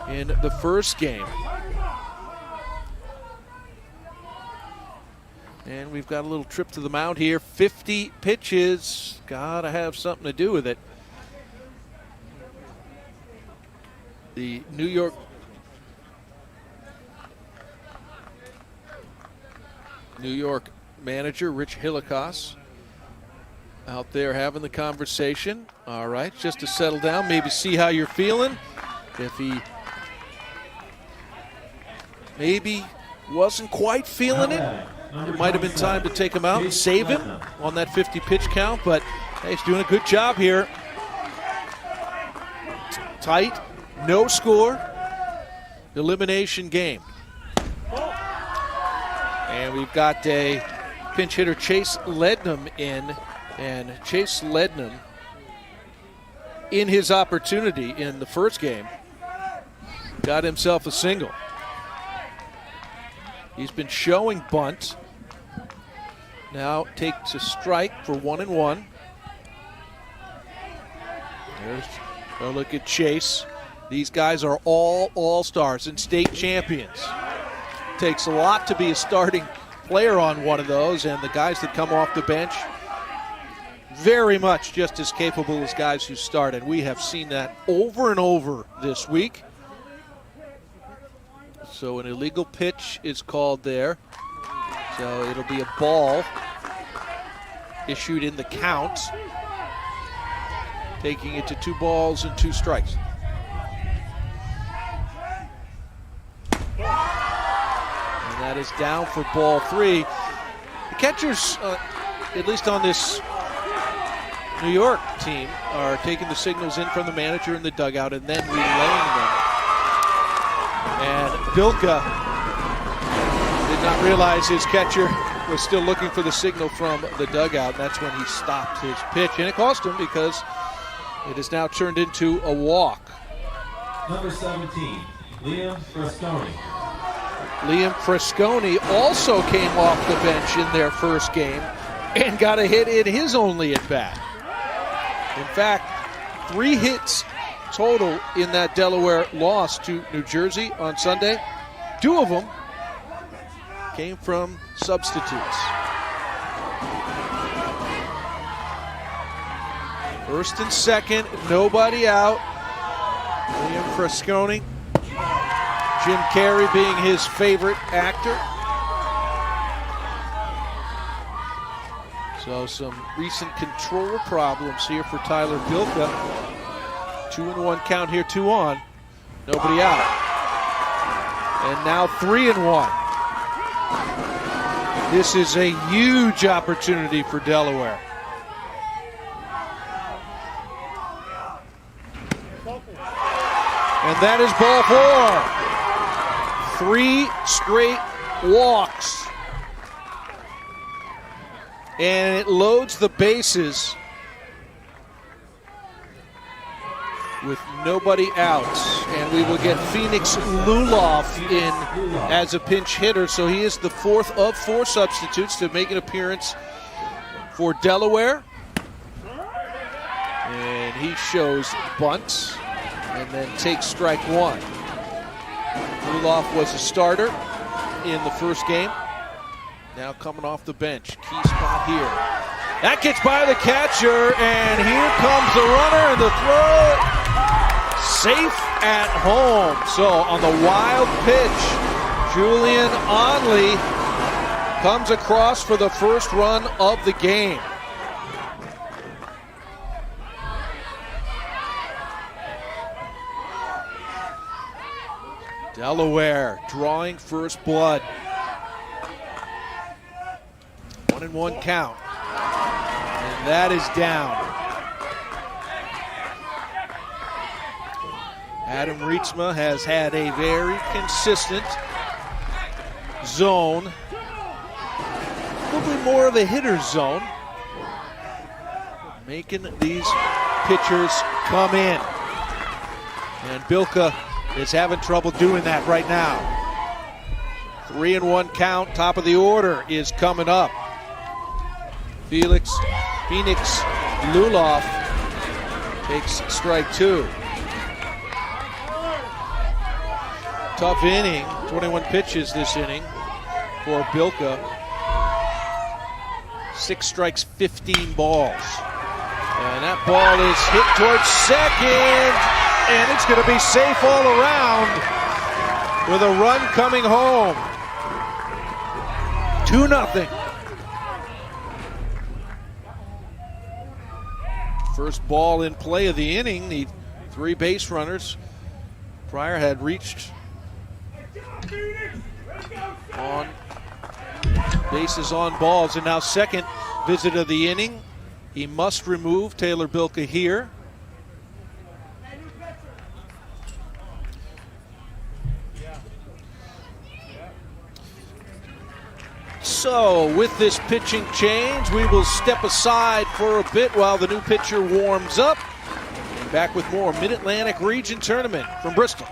Speaker 1: in the first game. And we've got a little trip to the mound here. 50 pitches. Gotta have something to do with it. The New York manager, Rich Hillikas, out there having the conversation. All right, just to settle down, maybe see how you're feeling. If he maybe wasn't quite feeling it, it might have been time to take him out and save him on that 50-pitch count, but hey, he's doing a good job here. Tight, No score, elimination game. And we've got a pinch hitter, Chase Lednam, in. And Chase Lednam, in his opportunity in the first game, got himself a single. He's been showing bunt. Now takes a strike for 1-1. There's a look at Chase. These guys are all all-stars and state champions. Takes a lot to be a starting player on one of those, and the guys that come off the bench, very much just as capable as guys who start, and we have seen that over and over this week. So an illegal pitch is called there. So it'll be a ball issued in the count, taking it to 2 balls and 2 strikes. And that is down for ball 3. The catchers, at least on this New York team, are taking the signals in from the manager in the dugout and then relaying them. And Bilka did not realize his catcher was still looking for the signal from the dugout. That's when he stopped his pitch, and it cost him because it has now turned into a walk.
Speaker 2: Number 17, Liam Fresconi.
Speaker 1: Liam Fresconi also came off the bench in their first game and got a hit in his only at-bat. In fact, 3 hits total in that Delaware loss to New Jersey on Sunday. 2 of them came from substitutes. First and second, nobody out. Liam Fresconi, Jim Carrey being his favorite actor. So some recent control problems here for Tyler Bilka. 2-1 count here, 2 on. Nobody out. And now 3-1. This is a huge opportunity for Delaware. And that is ball 4. 3 straight walks. And it loads the bases with nobody out. And we will get Phoenix Luloff in as a pinch hitter. So he is the 4th of 4 substitutes to make an appearance for Delaware. And he shows bunts and then takes strike 1. Luloff was a starter in the first game. Now coming off the bench. Key spot here. That gets by the catcher, and here comes the runner, and the throw safe at home. So on the wild pitch, Julian Onley comes across for the first run of the game. Delaware drawing first blood. 1-1 count. And that is down. Adam Rietsma has had a very consistent zone. Probably more of a hitter's zone. Making these pitchers come in. And Bilka is having trouble doing that right now. 3-1 count, top of the order is coming up. Phoenix Luloff takes strike 2. Tough inning, 21 pitches this inning for Bilka. 6 strikes, 15 balls. And that ball is hit towards second, and it's going to be safe all around with a run coming home. 2-0. First ball in play of the inning. The 3 base runners prior had reached on bases on balls, and now second visit of the inning. He must remove Taylor Bilka here. So with this pitching change, we will step aside for a bit while the new pitcher warms up. And back with more Mid-Atlantic Region Tournament from Bristol.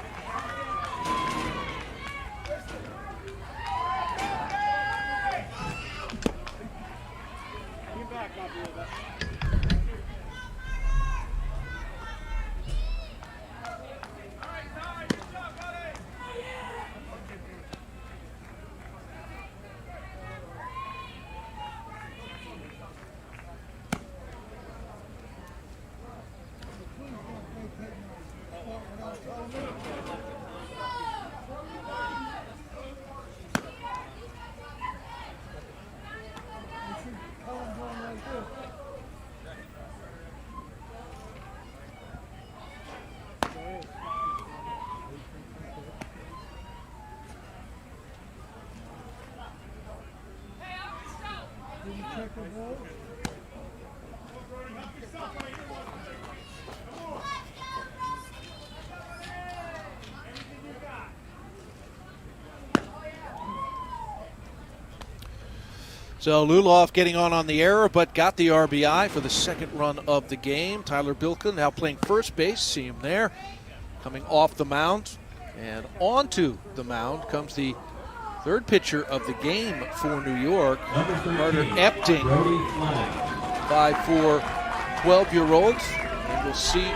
Speaker 1: So Luloff getting on the error, but got the RBI for the second run of the game. Tyler Bilka now playing first base. See him there. Coming off the mound. And onto the mound comes the third pitcher of the game for New York, Carter Epting, 5'4", 12-year-old. And we'll see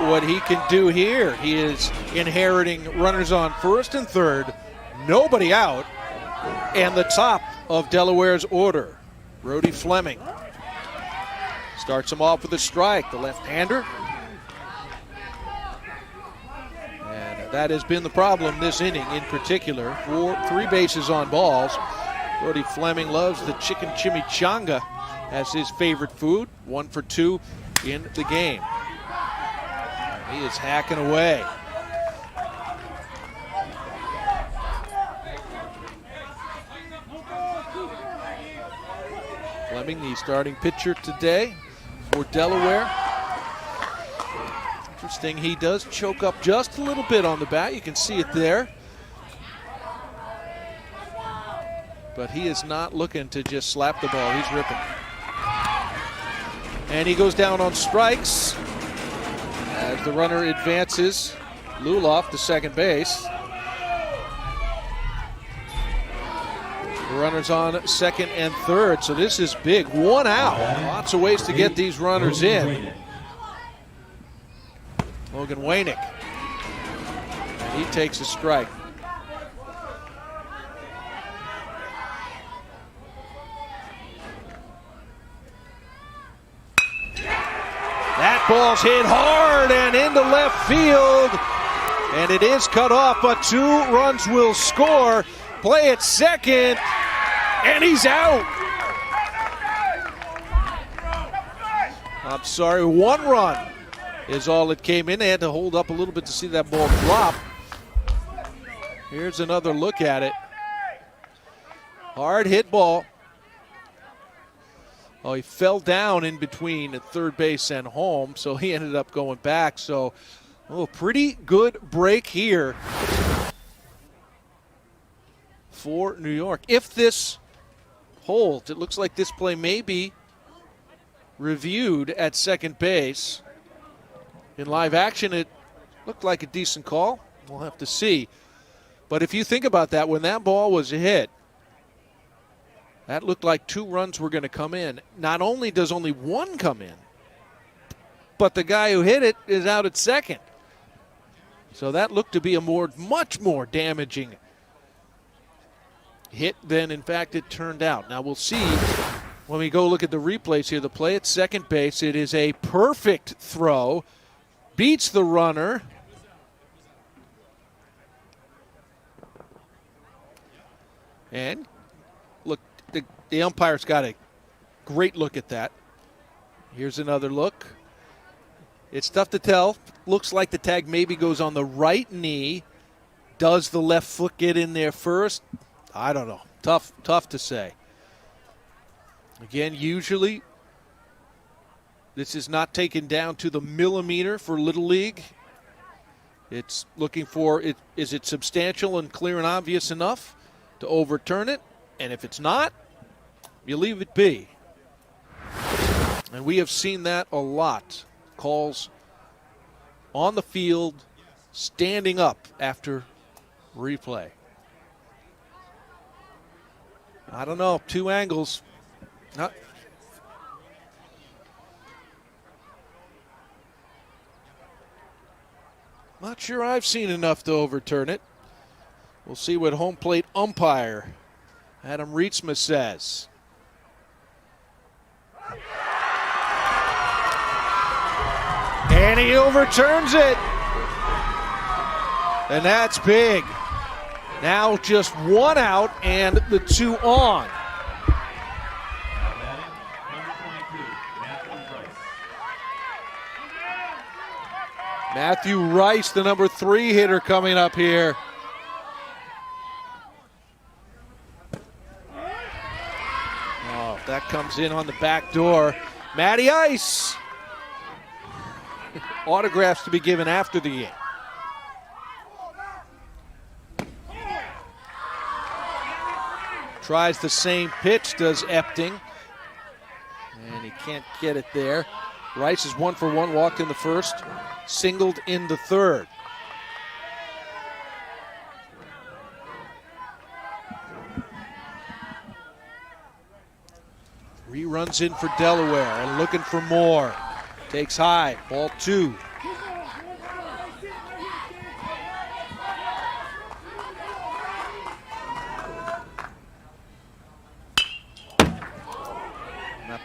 Speaker 1: what he can do here. He is inheriting runners on first and third, nobody out, and the top of Delaware's order. Brody Fleming starts him off with a strike, the left-hander. And that has been the problem this inning in particular. 3 bases on balls. Brody Fleming loves the chicken chimichanga as his favorite food. 1 for 2 in the game. He is hacking away. Fleming, the starting pitcher today for Delaware. Interesting, he does choke up just a little bit on the bat. You can see it there. But he is not looking to just slap the ball. He's ripping. And he goes down on strikes as the runner advances. Luloff to second base. The runners on second and third, so this is big. 1 out. Lots of ways to get these runners in. Logan Wainick. And he takes a strike. That ball's hit hard and into left field. And it is cut off, but 2 runs will score. Play at second, and he's out. I'm sorry, 1 run is all it came in. They had to hold up a little bit to see that ball drop. Here's another look at it. Hard hit ball. Oh, he fell down in between at third base and home, so he ended up going back. So, pretty good break here for New York. If this holds, it looks like this play may be reviewed at second base. In live action, it looked like a decent call. We'll have to see. But if you think about that, when that ball was hit, that looked like 2 runs were going to come in. Not only does only 1 come in, but the guy who hit it is out at second. So that looked to be a much more damaging hit than, in fact, it turned out. Now we'll see when we go look at the replays here. The play at second base, it is a perfect throw. Beats the runner. And look, the umpire's got a great look at that. Here's another look. It's tough to tell. Looks like the tag maybe goes on the right knee. Does the left foot get in there first? I don't know. Tough to say. Again, usually this is not taken down to the millimeter for Little League. It's looking for, is it substantial and clear and obvious enough to overturn it? And if it's not, you leave it be. And we have seen that a lot. Calls on the field, standing up after replay. I don't know, 2 angles. Not sure I've seen enough to overturn it. We'll see what home plate umpire Adam Rietsma says. And he overturns it. And that's big. Now just 1 out and the 2 on. Matthew Rice, the number 3 hitter, coming up here. Oh, that comes in on the back door. Matty Ice. Autographs to be given after the game. Tries the same pitch, does Epting. And he can't get it there. Rice is 1 for 1, walked in the first, singled in the third. Reruns in for Delaware and looking for more. Takes high, ball 2.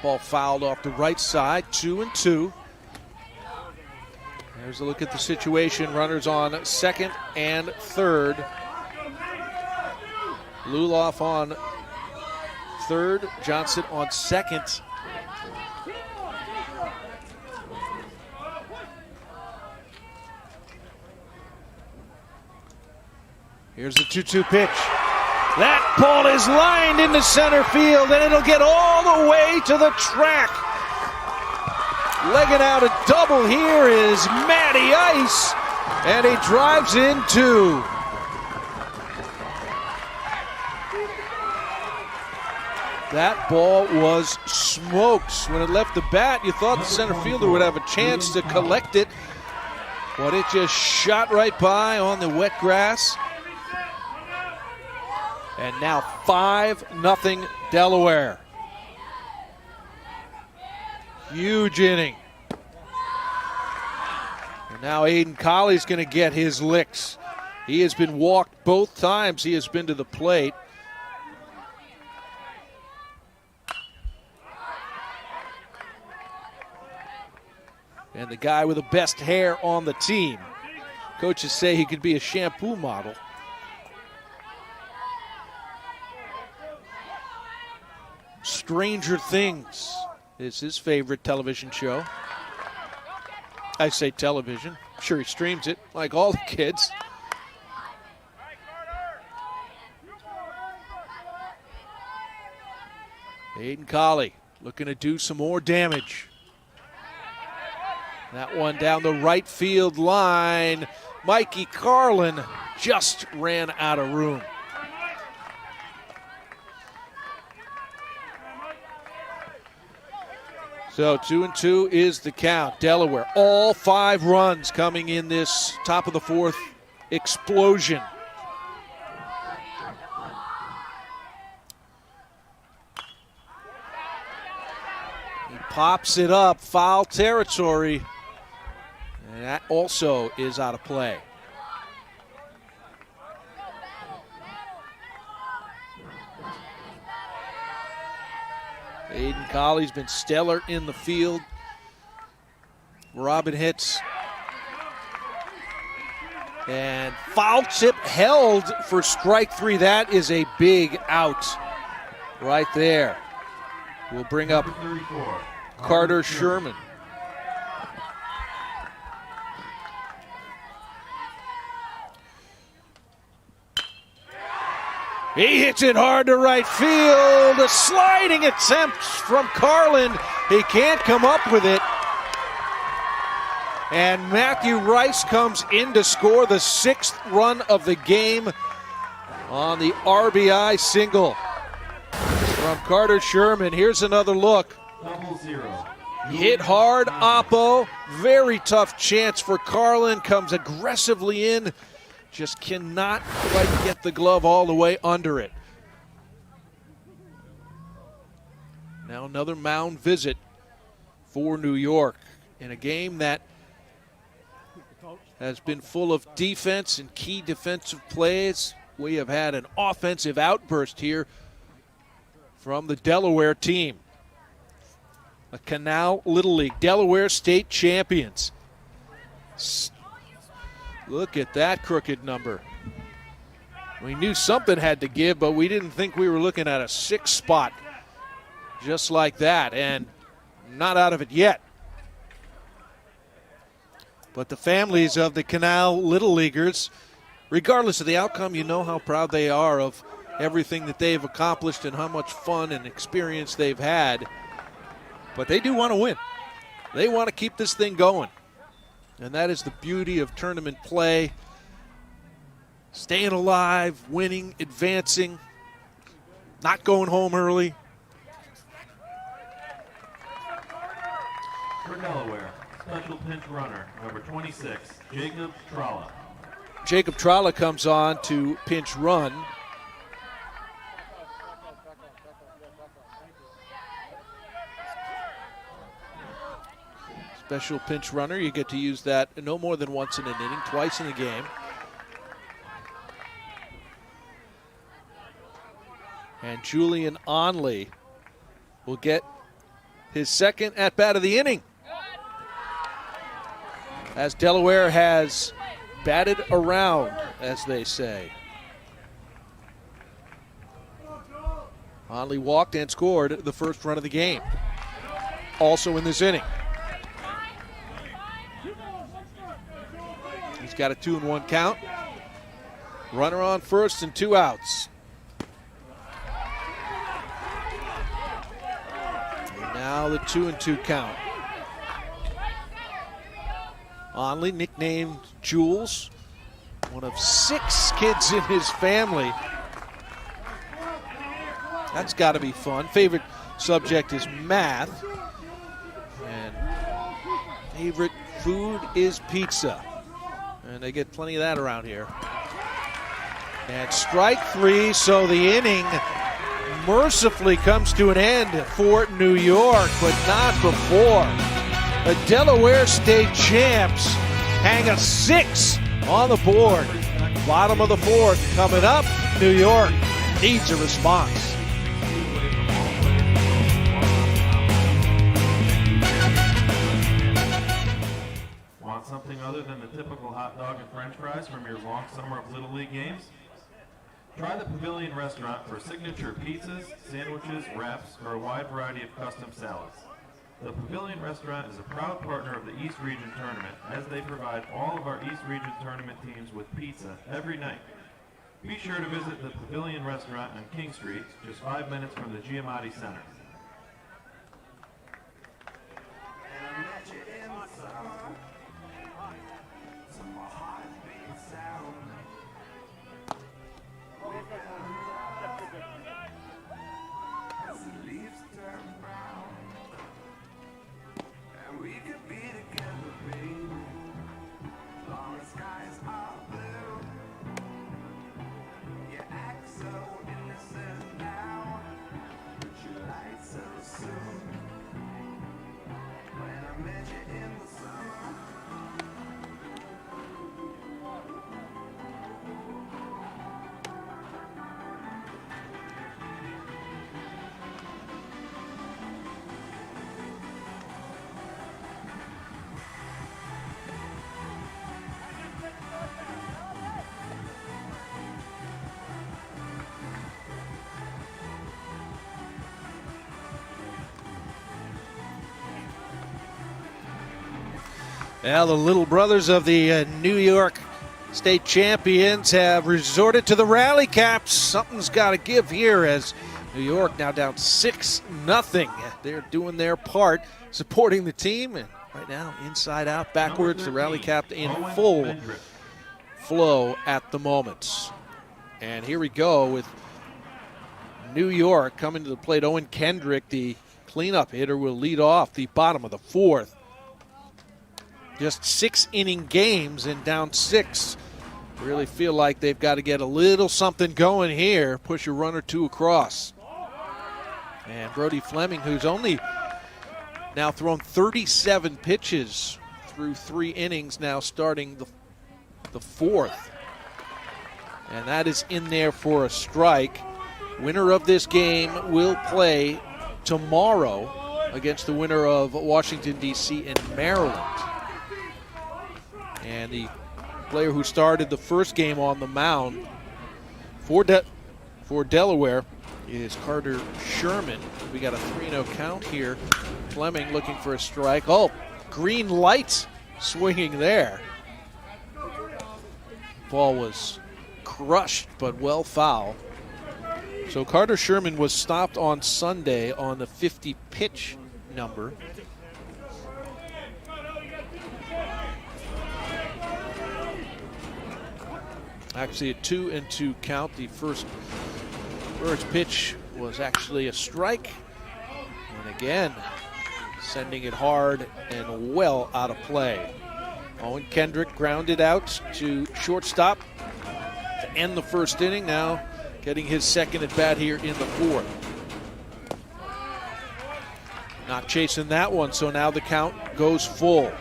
Speaker 1: Ball fouled off the right side, 2-2. There's a look at the situation. Runners on second and third. Luloff on third, Johnson on second. Here's the 2-2 pitch. That ball is lined into center field, and it'll get all the way to the track. Legging out a double here is Matty Ice, and he drives in 2. That ball was smoked. When it left the bat, you thought the center fielder would have a chance to collect it, but it just shot right by on the wet grass. And now 5-0 Delaware. Huge inning. And now Aiden Colley's going to get his licks. He has been walked both times he has been to the plate. And the guy with the best hair on the team. Coaches say he could be a shampoo model. Stranger Things is his favorite television show. I say television. I'm sure he streams it like all the kids. Aiden Colley looking to do some more damage. That one down the right field line. Mikey Carlin just ran out of room. So 2-2 is the count. Delaware, all 5 runs coming in this top of the 4th explosion. He pops it up, foul territory, and that also is out of play. Aiden Colley's been stellar in the field. Robin hits. And foul tip held for strike 3. That is a big out right there. We'll bring up Carter Sherman. He hits it hard to right field. A sliding attempt from Carlin. He can't come up with it. And Matthew Rice comes in to score the 6th run of the game on the RBI single. from Carter Sherman. Here's another look.
Speaker 2: 0-0.
Speaker 1: Hit hard, Oppo. Very tough chance for Carlin. Comes aggressively in. Just cannot quite get the glove all the way under it. Now another mound visit for New York in a game that has been full of defense and key defensive plays. We have had an offensive outburst here from the Delaware team. The Canal Little League, Delaware State champions. Look at that crooked number. We knew something had to give, but we didn't think we were looking at a 6 spot just like that, and not out of it yet. But the families of the Canal Little Leaguers, regardless of the outcome, you know how proud they are of everything that they've accomplished and how much fun and experience they've had. But they do want to win. They want to keep this thing going. And that is the beauty of tournament play. Staying alive, winning, advancing, not going home early.
Speaker 2: For Delaware, special pinch runner, number 26, Jacob Tralla.
Speaker 1: Jacob Tralla comes on to pinch run. Special pinch runner, you get to use that no more than once in an inning, twice in a game. And Julian Onley will get his second at-bat of the inning, as Delaware has batted around, as they say. Onley walked and scored the first run of the game, also in this inning. He's got a 2-1 count. Runner on first and 2 outs. And now the 2-2 count. Onley, nicknamed Jules, one of 6 kids in his family. That's got to be fun. Favorite subject is math. And favorite food is pizza. And they get plenty of that around here. And strike 3, so the inning mercifully comes to an end for New York, but not before. The Delaware State champs hang a 6 on the board. Bottom of the 4th coming up. New York needs a response.
Speaker 2: Want something other than the typical hot dog and french fries from your long summer of Little League games? Try the Pavilion Restaurant for signature pizzas, sandwiches, wraps, or a wide variety of custom salads. The Pavilion Restaurant is a proud partner of the East Region Tournament, as they provide all of our East Region Tournament teams with pizza every night. Be sure to visit the Pavilion Restaurant on King Street, just 5 minutes from the Giamatti Center.
Speaker 1: Now the little brothers of the New York State champions have resorted to the rally caps. Something's got to give here, as New York now down 6-0. They're doing their part, supporting the team, and right now inside out, backwards, the rally cap in full flow at the moment. And here we go with New York coming to the plate. Owen Kendrick, the cleanup hitter, will lead off the bottom of the fourth. Just 6-inning games and down 6. Really feel like they've got to get a little something going here. Push a run or two across. And Brody Fleming, who's only now thrown 37 pitches through 3 innings, now starting the fourth. And that is in there for a strike. Winner of this game will play tomorrow against the winner of Washington, D.C. and Maryland. And the player who started the first game on the mound for Delaware is Carter Sherman. We got a 3-0 count here. Fleming looking for a strike. Oh, green lights swinging there. Ball was crushed, but well foul. So Carter Sherman was stopped on Sunday on the 50 pitch number. Actually a 2-2 count. The first pitch was actually a strike. And again, sending it hard and well out of play. Owen Kendrick grounded out to shortstop to end the first inning. Now getting his second at bat here in the fourth. Not chasing that one, so now the count goes full.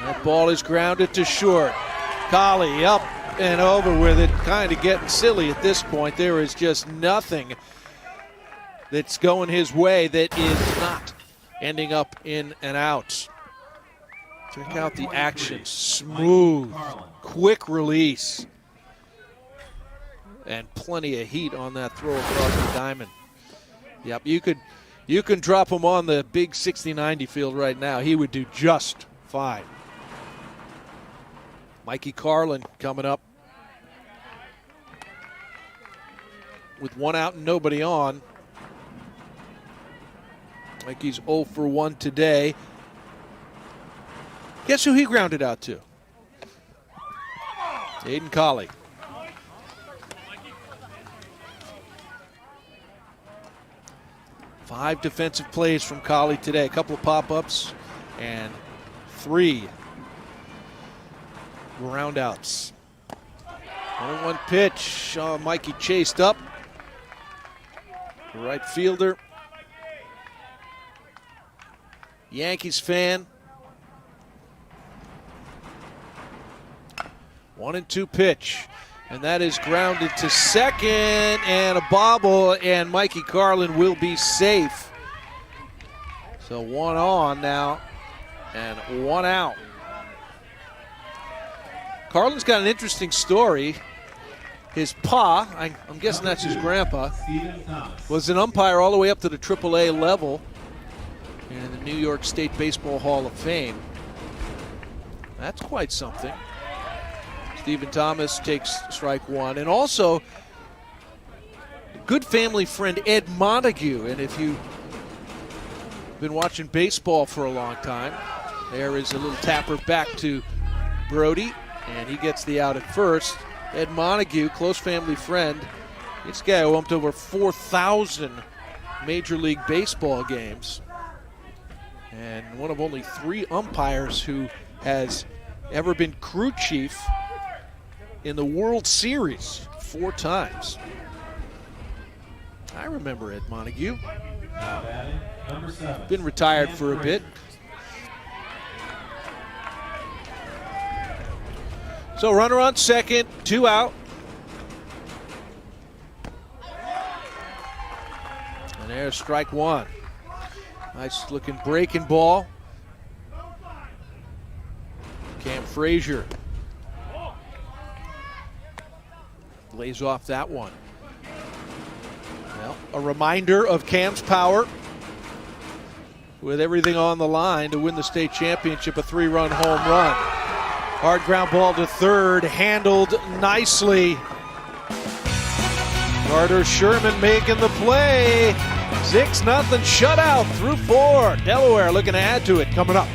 Speaker 1: That ball is grounded to short. Colonie up and over with it, kind of getting silly at this point. There is just nothing that's going his way that is not ending up in and out. Check out the action. Smooth, quick release. And plenty of heat on that throw across the diamond. Yep, you can drop him on the big 60-90 field right now. He would do just fine. Mikey Carlin coming up with 1 out and nobody on. Mikey's 0 for 1 today. Guess who he grounded out to? Aiden Colonie. Five defensive plays from Colonie today. A couple of pop-ups and 3 groundouts. 1-1 pitch. Mikey chased up. Right fielder. Yankees fan. 1-2 pitch. And that is grounded to second, and a bobble, and Mikey Carlin will be safe. So 1 on now, and 1 out. Carlin's got an interesting story. His pa, I'm guessing that's his grandpa, was an umpire all the way up to the AAA level in the New York State Baseball Hall of Fame. That's quite something. Stephen Thomas takes strike 1. And also, good family friend Ed Montague. And if you've been watching baseball for a long time, there is a little tapper back to Brody, and he gets the out at first. Ed Montague, close family friend. This guy umped over 4,000 Major League Baseball games. And one of only 3 umpires who has ever been crew chief in the World Series 4 times. I remember Ed Montague. Been retired for a bit. So runner on second, 2 out. And there's strike 1. Nice looking breaking ball. Cam Frazier lays off that one. Well, a reminder of Cam's power with everything on the line to win the state championship, a 3-run home run. Hard ground ball to third, handled nicely. Carter Sherman making the play. 6-0 shutout through 4. Delaware looking to add to it coming up.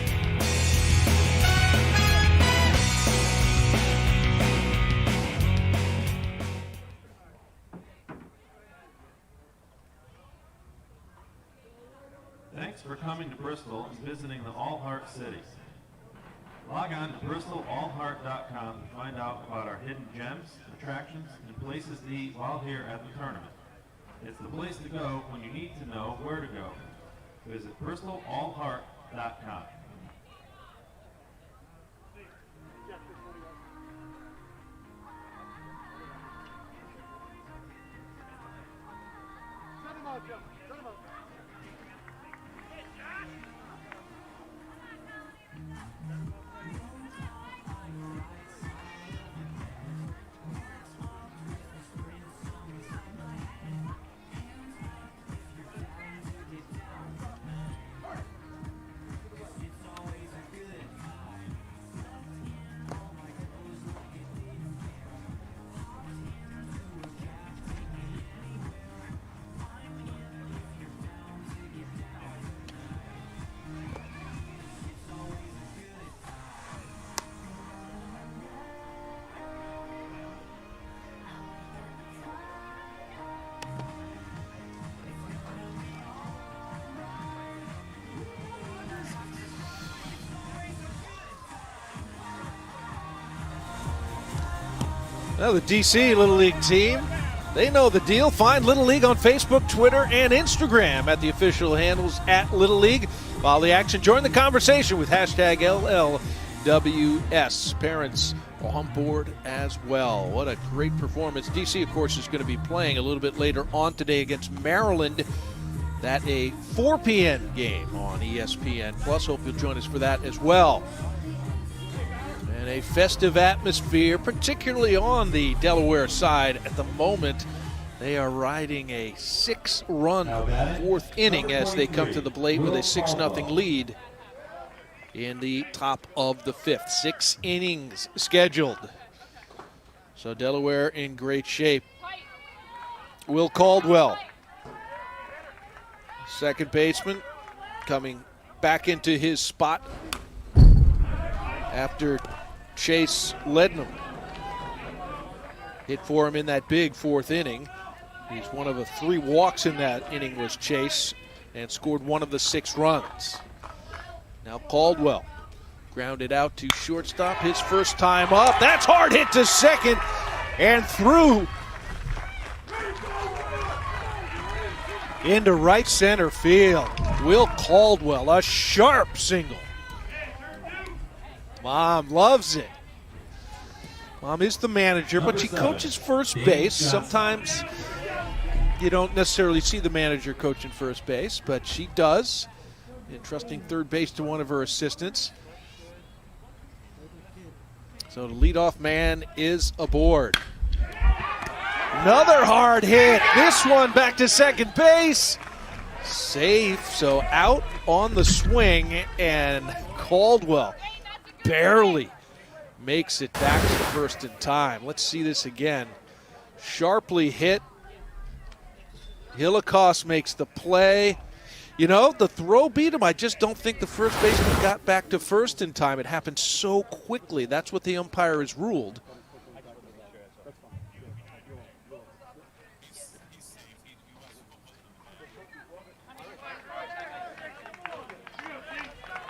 Speaker 2: Thanks for coming to Bristol and visiting the All Heart City. Log on to bristolallheart.com to find out about our hidden gems, attractions, and places to eat while here at the tournament. It's the place to go when you need to know where to go. Visit bristolallheart.com.
Speaker 1: Well, the DC Little League team, they know the deal. Find Little League on Facebook, Twitter, and Instagram at the official handles at Little League. Follow the action. Join the conversation with hashtag LLWS. Parents on board as well. What a great performance. DC, of course, is going to be playing a little bit later on today against Maryland. That a 4 p.m. game on ESPN+. Hope you'll join us for that as well. And a festive atmosphere, particularly on the Delaware side at the moment. They are riding a 6-run fourth inning as they come to the plate with a 6-0 lead in the top of the fifth. 6 innings scheduled. So Delaware in great shape. Will Caldwell, second baseman, coming back into his spot after Chase Lednam hit for him in that big fourth inning. He's one of the 3 walks in that inning was Chase and scored one of the 6 runs. Now Caldwell grounded out to shortstop, his first time up. That's hard hit to second and through into right center field. Will Caldwell, a sharp single. Mom loves it. Mom is the manager, but she coaches first base. Sometimes you don't necessarily see the manager coaching first base, but she does, entrusting third base to one of her assistants. So the leadoff man is aboard. Another hard hit. This one back to second base. Safe, so out on the swing, and Caldwell barely makes it back to first in time. Let's see this again. Sharply hit. Hillicoss makes the play. You know, the throw beat him. I just don't think the first baseman got back to first in time. It happened so quickly. That's what the umpire has ruled.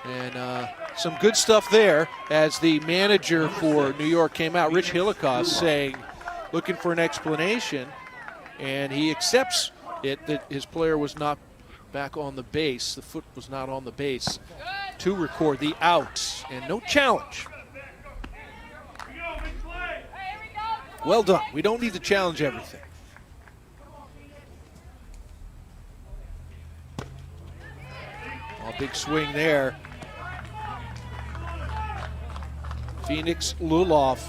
Speaker 1: And some good stuff there as the manager for New York came out, Rich Hillicoss, saying, looking for an explanation, and he accepts it that his player was not back on the base, the foot was not on the base to record the outs, and no challenge. Well done. We don't need to challenge everything. Oh, big swing there. Phoenix Luloff.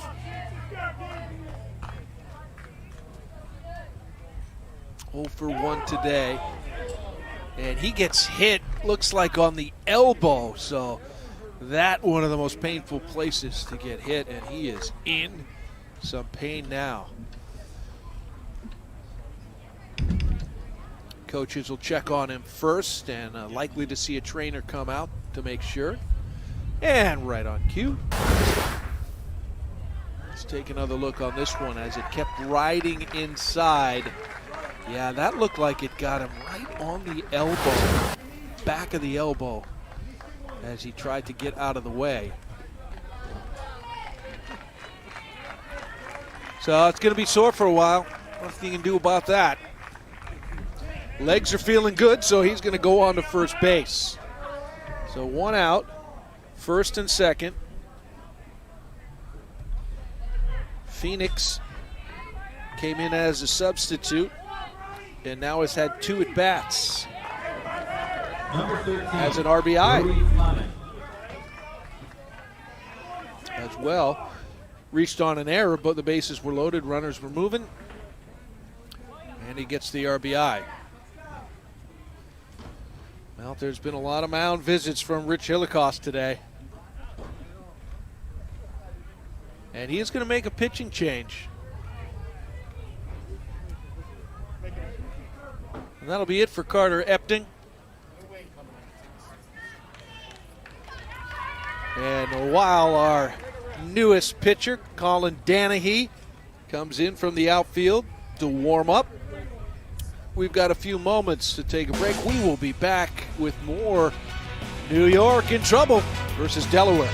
Speaker 1: Oh for 1 today. And he gets hit, looks like on the elbow. So that one of the most painful places to get hit. And he is in some pain now. Coaches will check on him first, and likely to see a trainer come out to make sure. And right on cue. Let's take another look on this one as it kept riding inside. Yeah, that looked like it got him right on the elbow. back of the elbow as he tried to get out of the way. So it's going to be sore for a while. Nothing you can do about that. Legs are feeling good, so he's going to go on to first base. So 1 out, first and second. Phoenix came in as a substitute and now has had 2 at-bats as an RBI as well. Reached on an error, but the bases were loaded, runners were moving, and he gets the RBI. Well, there's been a lot of mound visits from Rich Hillicost today. And he is going to make a pitching change. And that'll be it for Carter Epting. And while our newest pitcher, Colin Danahy, comes in from the outfield to warm up, we've got a few moments to take a break. We will be back with more New York in trouble versus Delaware.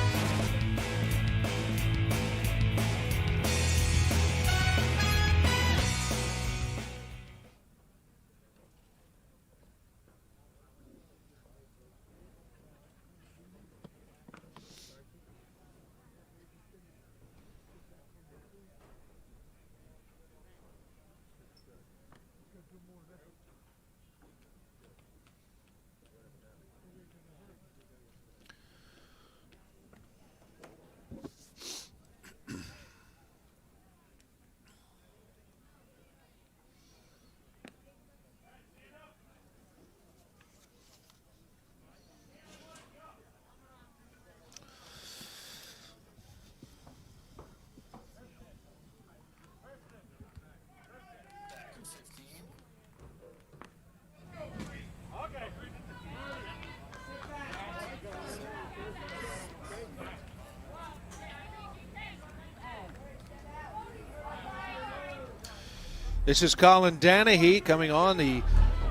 Speaker 1: This is Colin Danahy coming on, the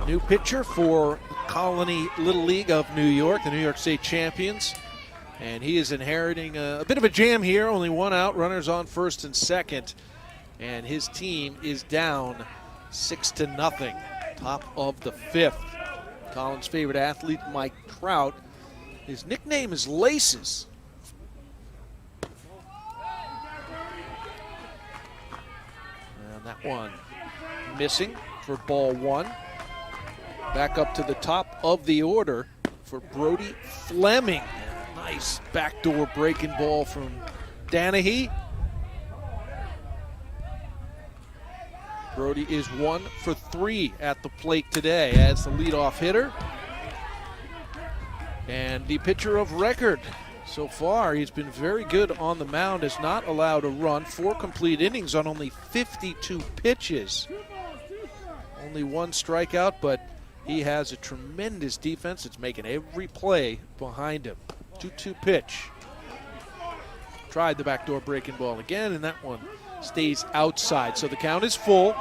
Speaker 1: new pitcher for Colonie Little League of New York, the New York State champions. And he is inheriting a bit of a jam here, only 1 out, runners on first and second. And his team is down 6-0, top of the 5th. Colin's favorite athlete, Mike Trout. His nickname is Laces. And that one missing for ball 1. Back up to the top of the order for Brody Fleming. Nice backdoor breaking ball from Danahy. Brody is 1 for 3 at the plate today as the leadoff hitter. And the pitcher of record so far. He's been very good on the mound, has not allowed a run, 4 complete innings on only 52 pitches. Only 1 strikeout, but he has a tremendous defense. It's making every play behind him. 2-2 pitch. Tried the backdoor breaking ball again, and that one stays outside. So the count is full.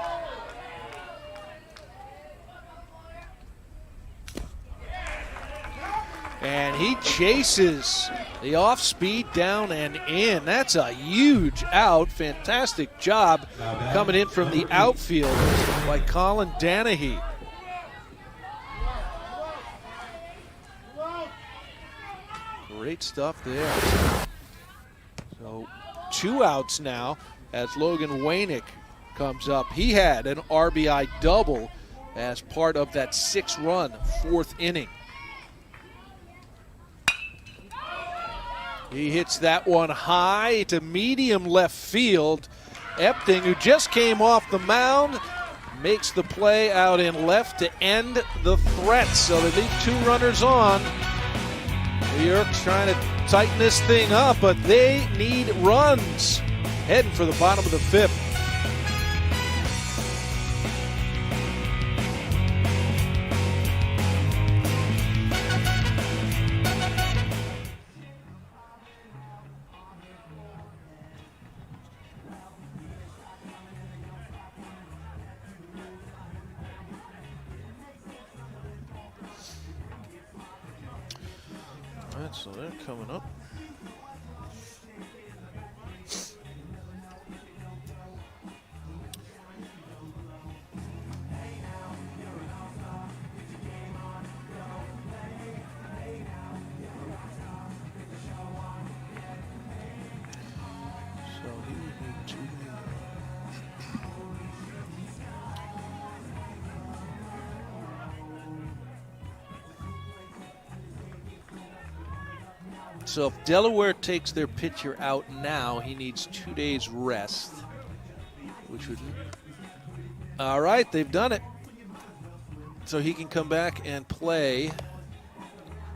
Speaker 1: And he chases the off-speed down and in. That's a huge out. Fantastic job coming in from the outfield by Colin Danahy. Great stuff there. So 2 outs now as Logan Wainick comes up. He had an RBI double as part of that 6-run 4th inning. He hits that one high to medium left field. Epting, who just came off the mound, makes the play out in left to end the threat. So they leave 2 runners on. New York's trying to tighten this thing up, but they need runs. Heading for the bottom of the 5th. All right, so they're coming up. So if Delaware takes their pitcher out now, he needs 2 days rest, which would... All right, they've done it. So he can come back and play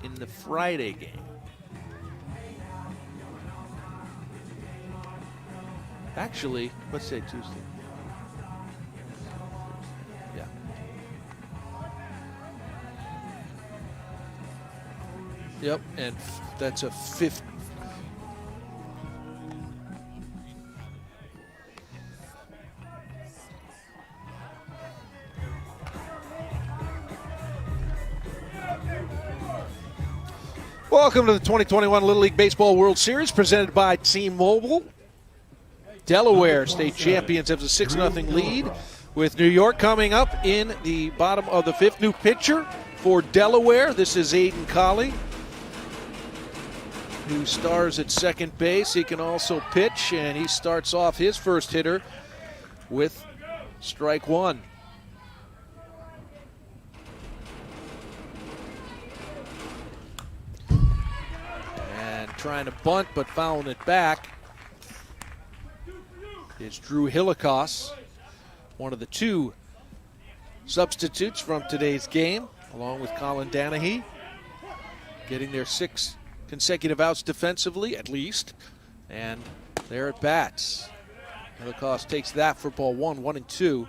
Speaker 1: in the Friday game. Actually, let's say Tuesday. Yeah. Yep, and that's a 5th. Welcome to the 2021 Little League Baseball World Series presented by T-Mobile. Delaware state champions have a 6-0 lead with New York coming up in the bottom of the 5th. New pitcher for Delaware. This is Aiden Colonie, who stars at second base. He can also pitch, and he starts off his first hitter with strike one. And trying to bunt, but fouling it back is Drew Hillicoss, one of the 2 substitutes from today's game, along with Colin Danahy, getting their 6 consecutive outs defensively, at least. And they're at bats. Hillicoss takes that for ball 1, 1-2.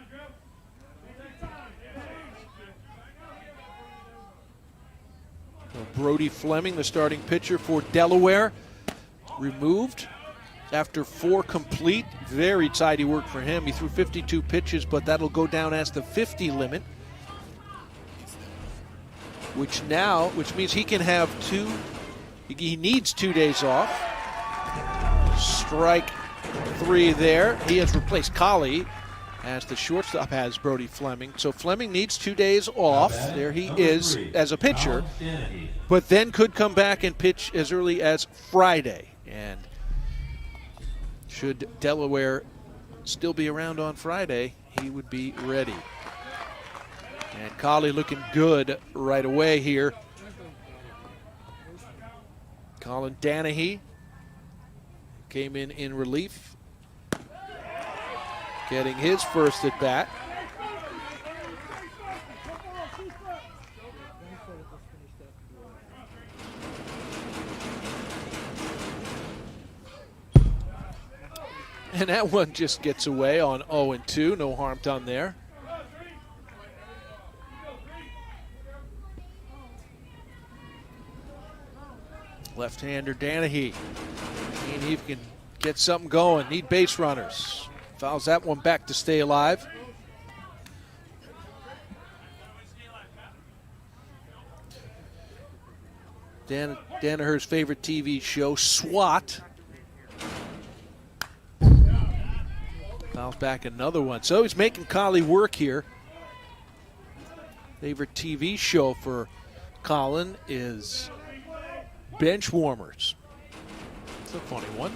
Speaker 1: Brody Fleming, the starting pitcher for Delaware, removed after 4 complete. Very tidy work for him. He threw 52 pitches, but that'll go down as the 50 limit, which means he can have 2. He needs 2 days off. Strike 3 there. He has replaced Collie as the shortstop has Brody Fleming. So Fleming needs 2 days off. There he is as a pitcher, but then could come back and pitch as early as Friday. And should Delaware still be around on Friday, he would be ready. And Collie looking good right away here. Colin Danahy came in relief, getting his first at bat. And that one just gets away on 0-2. No harm done there. Left-hander Danahy. And he can get something going. Need base runners. Fouls that one back to stay alive. Danaher's favorite TV show, SWAT. Fouls back another one. So he's making Collie work here. Favorite TV show for Colin is Bench Warmers. It's a funny one.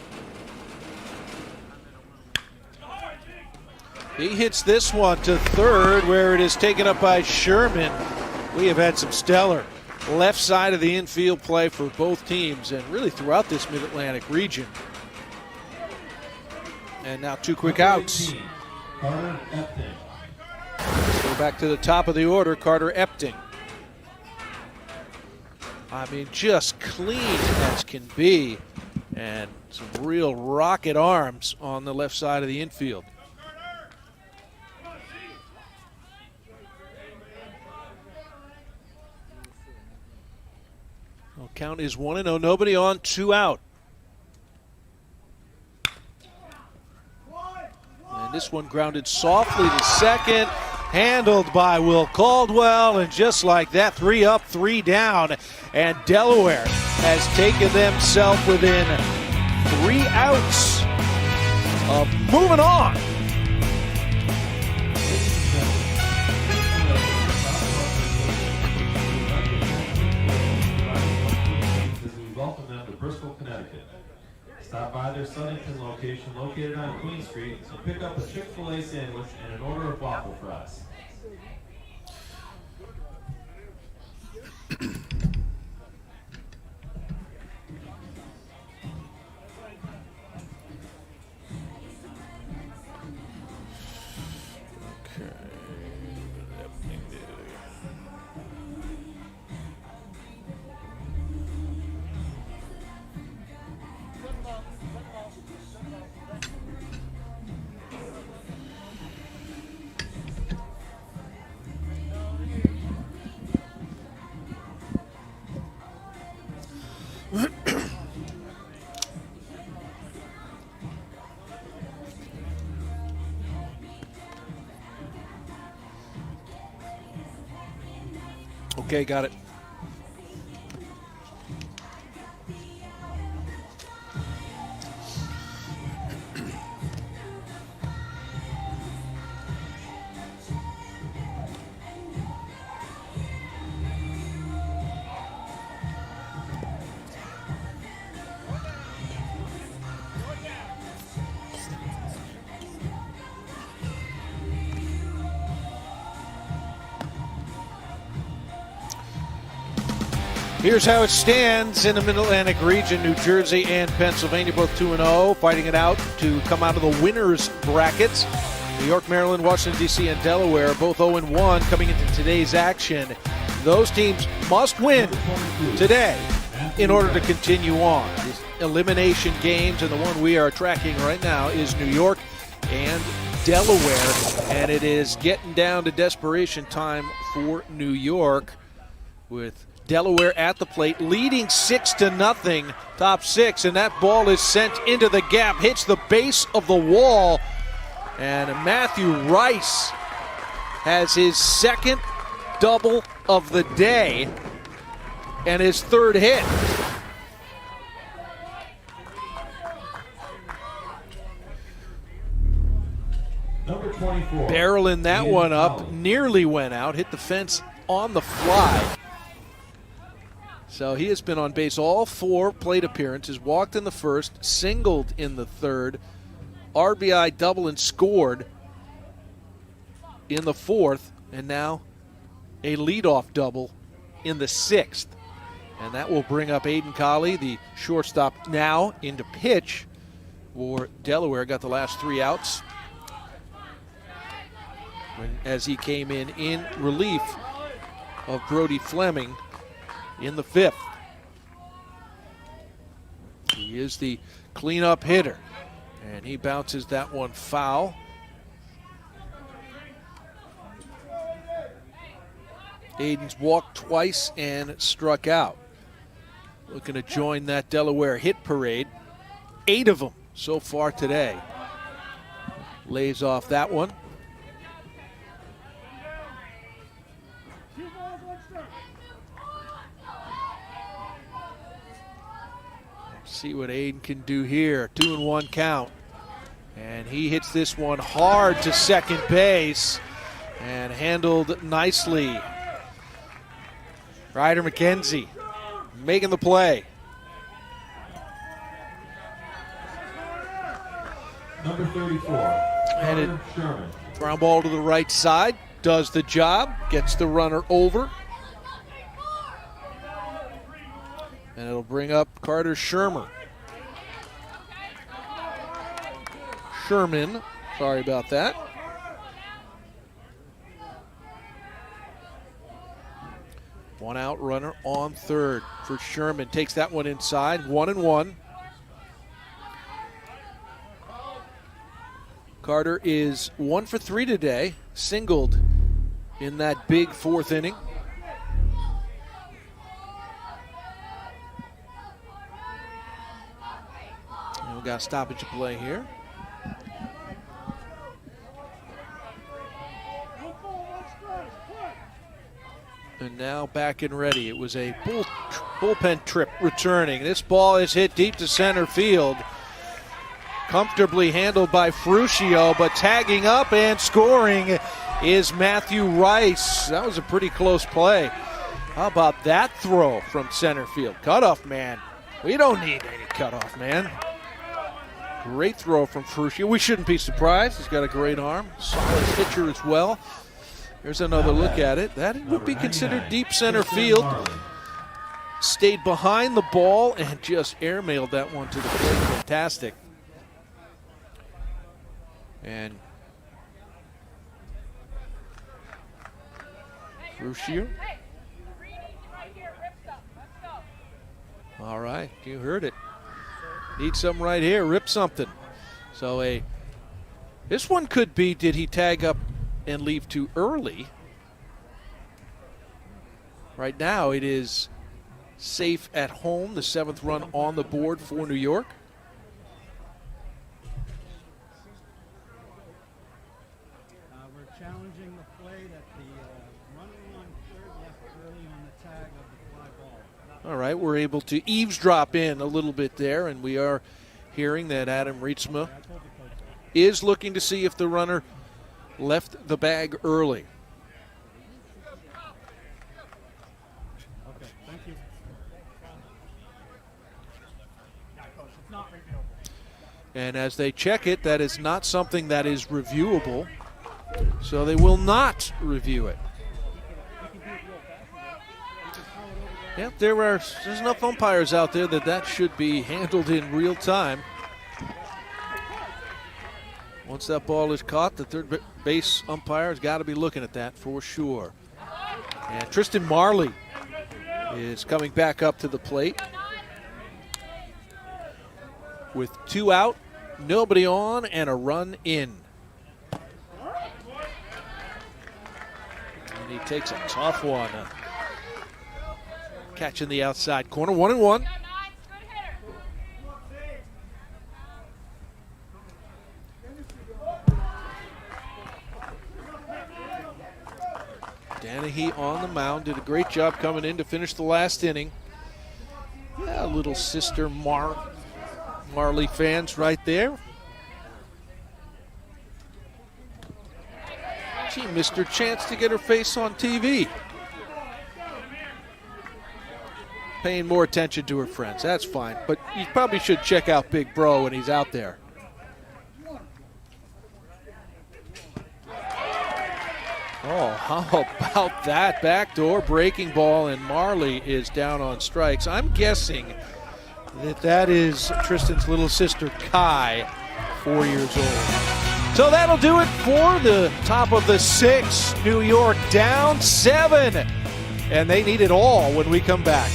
Speaker 1: He hits this one to third, where it is taken up by Sherman. We have had some stellar left side of the infield play for both teams and really throughout this Mid-Atlantic region. And now 2 quick outs. Go back to the top of the order, Carter Epting. I mean, just clean as can be, and some real rocket arms on the left side of the infield. Well, count is 1-0, nobody on, 2 out. And this one grounded softly to second. handled by Will Caldwell, and just like that, 3 up, 3 down, and Delaware has taken themselves within 3 outs of moving on.
Speaker 2: We welcome them to Bristol, Connecticut. Stop by their Sunnyton location located on Queen Street and pick up a Chick-fil-A sandwich and an order of waffle fries.
Speaker 1: Okay, got it. Here's how it stands in the Mid-Atlantic region. New Jersey and Pennsylvania both 2-0, fighting it out to come out of the winners' brackets. New York, Maryland, Washington, D.C., and Delaware both 0-1 coming into today's action. Those teams must win today in order to continue on. These elimination games, and the one we are tracking right now is New York and Delaware, and it is getting down to desperation time for New York, with Delaware at the plate, leading 6-0, top 6, and that ball is sent into the gap, hits the base of the wall, and Matthew Rice has his second double of the day and his third hit.
Speaker 2: Number 24.
Speaker 1: Barreling that one up, nearly went out, hit the fence on the fly. So he has been on base all 4 plate appearances, walked in the first, singled in the third, RBI double and scored in the fourth, and now a leadoff double in the sixth. And that will bring up Aiden Colley, the shortstop, now into pitch for Delaware. Got the last 3 outs as he came in relief of Brody Fleming in the 5th. He is the cleanup hitter, and he bounces that one foul. Aiden's walked twice and struck out. Looking to join that Delaware hit parade. 8 of them so far today. Lays off that one. See what Aiden can do here. 2-1 count. And he hits this one hard to second base and handled nicely. Ryder McKenzie making the play.
Speaker 2: Number 34.
Speaker 1: Headed
Speaker 2: Sherman.
Speaker 1: ground ball to the right side. Does the job. Gets the runner over. And it'll bring up Carter Sherman, sorry about that. One out runner on third for Sherman. Takes that one inside, 1-1. Carter is 1 for 3 today, singled in that big 4th inning. We got a stoppage of play here. back and ready. It was a bullpen trip returning. This ball is hit deep to center field. Comfortably handled by Fruscio, but tagging up and scoring is Matthew Rice. That was a pretty close play. How about that throw from center field? Cutoff man. We don't need any cutoff man. Great throw from Fruscio. We shouldn't be surprised. He's got a great arm. Solid pitcher as well. Here's another look at it. That would be considered deep center field. Stayed behind the ball and just airmailed that one to the plate. Fantastic. And Fruscio. All right, you heard it. Need something right here, rip something. So this one could be, did he tag up and leave too early? Right now it is safe at home, the 7th run on the board for New York.
Speaker 5: We're challenging the play that the running on third left early on the tag of the fly ball.
Speaker 1: All right, we're able to eavesdrop in a little bit there, and we are hearing that Adam Rietsma is looking to see if the runner left the bag early.
Speaker 5: Okay, thank you.
Speaker 1: And as they check it, that is not something that is reviewable, so they will not review it. Yep, there's enough umpires out there that should be handled in real time. Once that ball is caught, the third base umpire has got to be looking at that for sure. And Tristan Marley is coming back up to the plate. With 2 out, nobody on, and a run in. And he takes a tough one. Catching the outside corner, 1-1. Danahy on the mound, did a great job coming in to finish the last inning. Yeah, little sister Marley fans right there. She missed her chance to get her face on TV. Paying more attention to her friends, that's fine. But you probably should check out Big Bro when he's out there. Oh, how about that backdoor breaking ball, and Marley is down on strikes. I'm guessing that is Tristan's little sister, Kai, 4 years old. So that'll do it for the top of the 6th. New York down 7, and they need it all when we come back.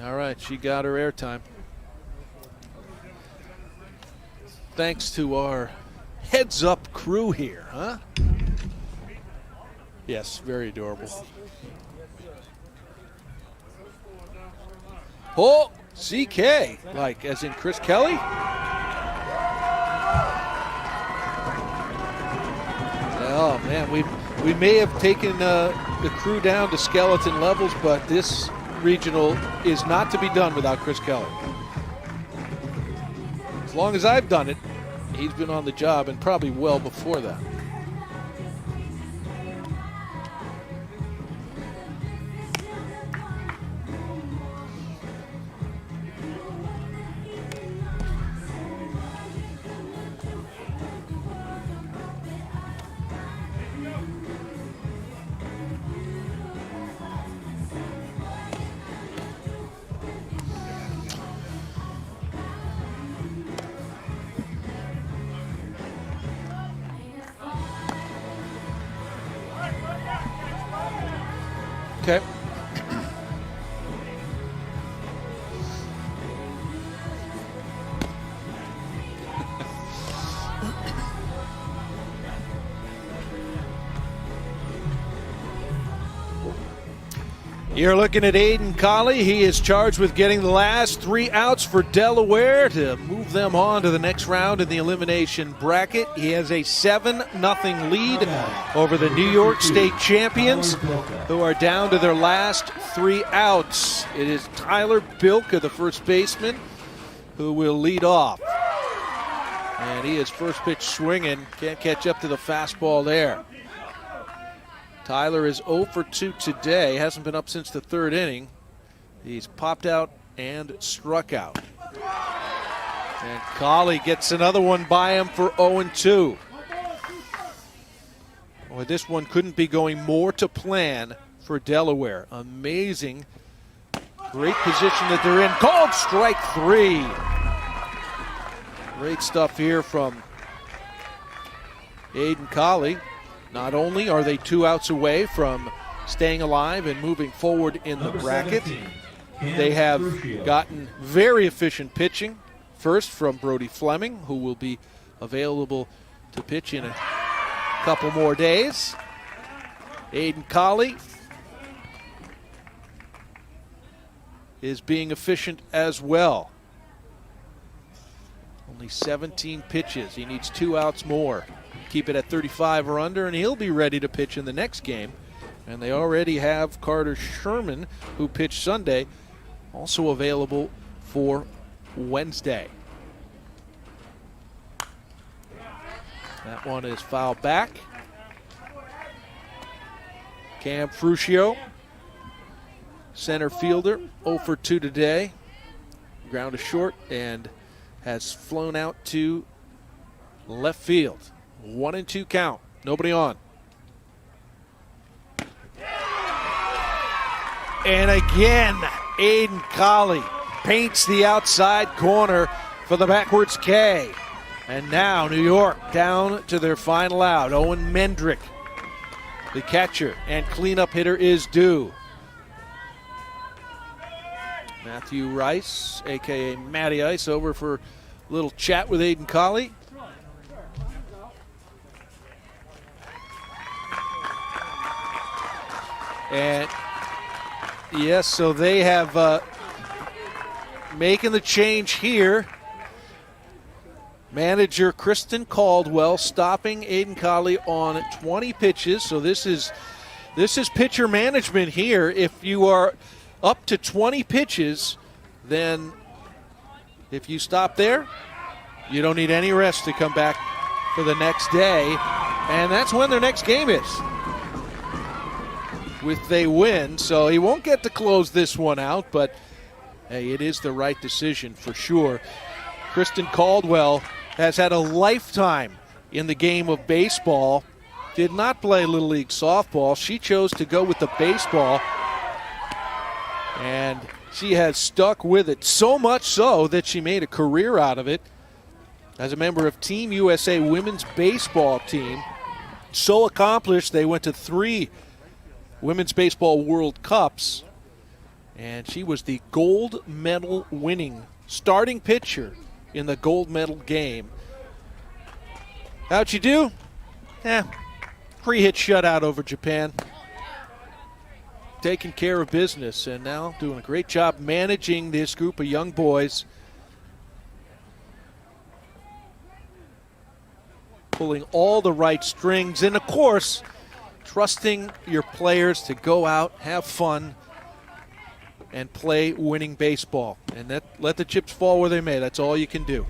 Speaker 1: All right, she got her airtime. Thanks to our heads-up crew here, huh? Yes, very adorable. Oh, CK, like as in Chris Kelly? Oh, man, we may have taken the crew down to skeleton levels, but this regional is not to be done without Chris Kelly. As long as I've done it, he's been on the job, and probably well before that. Okay. You're looking at Aiden Colley. He is charged with getting the last 3 outs for Delaware to move them on to the next round in the elimination bracket. He has a 7-0 lead over the New York State champions, who are down to their last 3 outs. It is Tyler Bilka, the first baseman, who will lead off. And he is first pitch swinging. Can't catch up to the fastball there. Tyler is 0 for 2 today. Hasn't been up since the 3rd inning. He's popped out and struck out. And Colley gets another one by him for 0-2. Well, this one couldn't be going more to plan for Delaware. Amazing. Great position that they're in. Called strike 3. Great stuff here from Aiden Colley. Not only are they 2 outs away from staying alive and moving forward in the bracket, they have gotten very efficient pitching. First from Brody Fleming, who will be available to pitch in a couple more days. Aiden Colley is being efficient as well. Only 17 pitches. He needs 2 outs more. Keep it at 35 or under, and he'll be ready to pitch in the next game. And they already have Carter Sherman, who pitched Sunday, also available for Wednesday. That one is fouled back. Cam Fruscio, center fielder, 0 for 2 today. Ground is short and has flown out to left field. 1-2 count. Nobody on. And again, Aiden Colley paints the outside corner for the backwards K. And now New York down to their final out. Owen Mendrick, the catcher and cleanup hitter, is due. Matthew Rice, a.k.a. Matty Ice, over for a little chat with Aiden Colley. And yes, so they have making the change here. Manager Kristen Caldwell stopping Aiden Colley on 20 pitches. So this is pitcher management here. If you are up to 20 pitches, then if you stop there, you don't need any rest to come back for the next day. And that's when their next game is, if they win. So he won't get to close this one out, but hey, it is the right decision for sure. Kristen Caldwell has had a lifetime in the game of baseball. Did not play Little League softball. She chose to go with the baseball, and she has stuck with it, so much so that she made a career out of it as a member of Team USA women's baseball team. So accomplished, they went to 3 Women's Baseball World Cups, and she was the gold medal winning starting pitcher in the gold medal game. How'd she do? 3-hit shutout over Japan. Taking care of business, and now doing a great job managing this group of young boys. Pulling all the right strings, and of course, trusting your players to go out, have fun, and play winning baseball. And let the chips fall where they may. That's all you can do.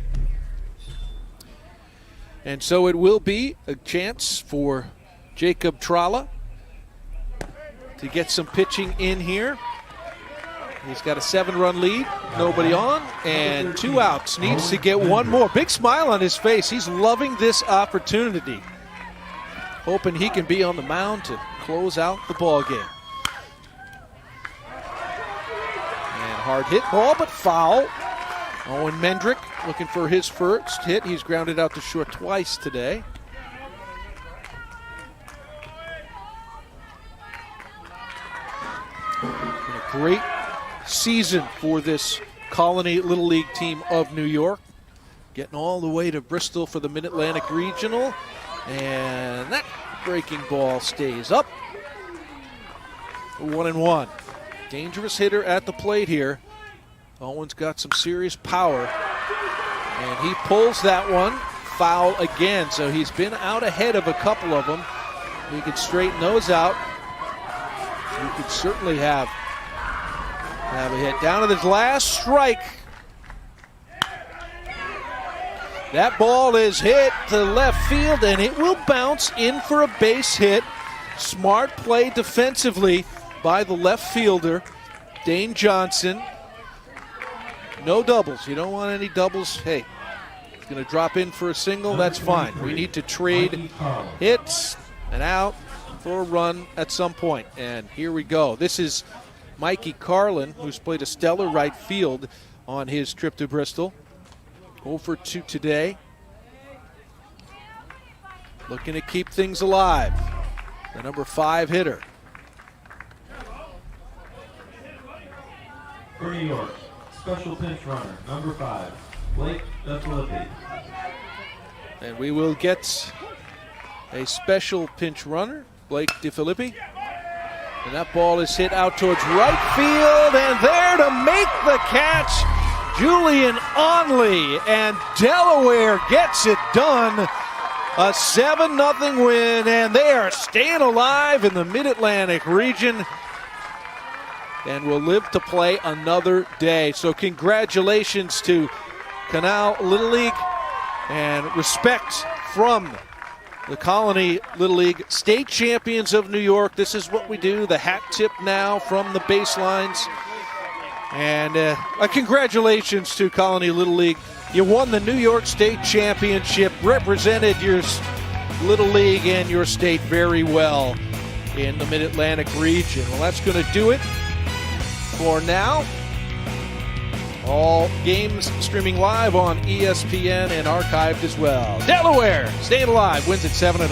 Speaker 1: And so it will be a chance for Jacob Trala to get some pitching in here. He's got a 7-run lead, nobody on, and 2 outs. Needs to get one more. Big smile on his face. He's loving this opportunity. Hoping he can be on the mound to close out the ball game. And hard hit ball, but foul. Owen Mendrick looking for his first hit. He's grounded out to short twice today. Been a great season for this Colonie Little League team of New York. Getting all the way to Bristol for the Mid-Atlantic Regional. And that breaking ball stays up. 1-1. Dangerous hitter at the plate here. Owen's got some serious power. And he pulls that one. Foul again. So he's been out ahead of a couple of them. He can straighten those out. You could certainly have a hit. Down to the last strike. That ball is hit to left field, and it will bounce in for a base hit. Smart play defensively by the left fielder, Dane Johnson. No doubles. You don't want any doubles. Hey, he's going to drop in for a single. That's fine. We need to trade hits and out for a run at some point. And here we go. This is Mikey Carlin, who's played a stellar right field on his trip to Bristol. 0 for 2 today. Looking to keep things alive. The number 5 hitter.
Speaker 2: For New York, special pinch runner, number 5, Blake DeFilippi.
Speaker 1: And we will get a special pinch runner, Blake DeFilippi. And that ball is hit out towards right field, and there to make the catch, Julian Onley, and Delaware gets it done. A 7-0 win, and they are staying alive in the Mid-Atlantic region and will live to play another day. So congratulations to Canal Little League, and respect from the Colonie Little League, state champions of New York. This is what we do, the hat tip now from the baselines. And congratulations to Colonie Little League. You won the New York State Championship, represented your Little League and your state very well in the Mid-Atlantic region. Well, that's going to do it for now. All games streaming live on ESPN and archived as well. Delaware staying alive, wins at 7-0.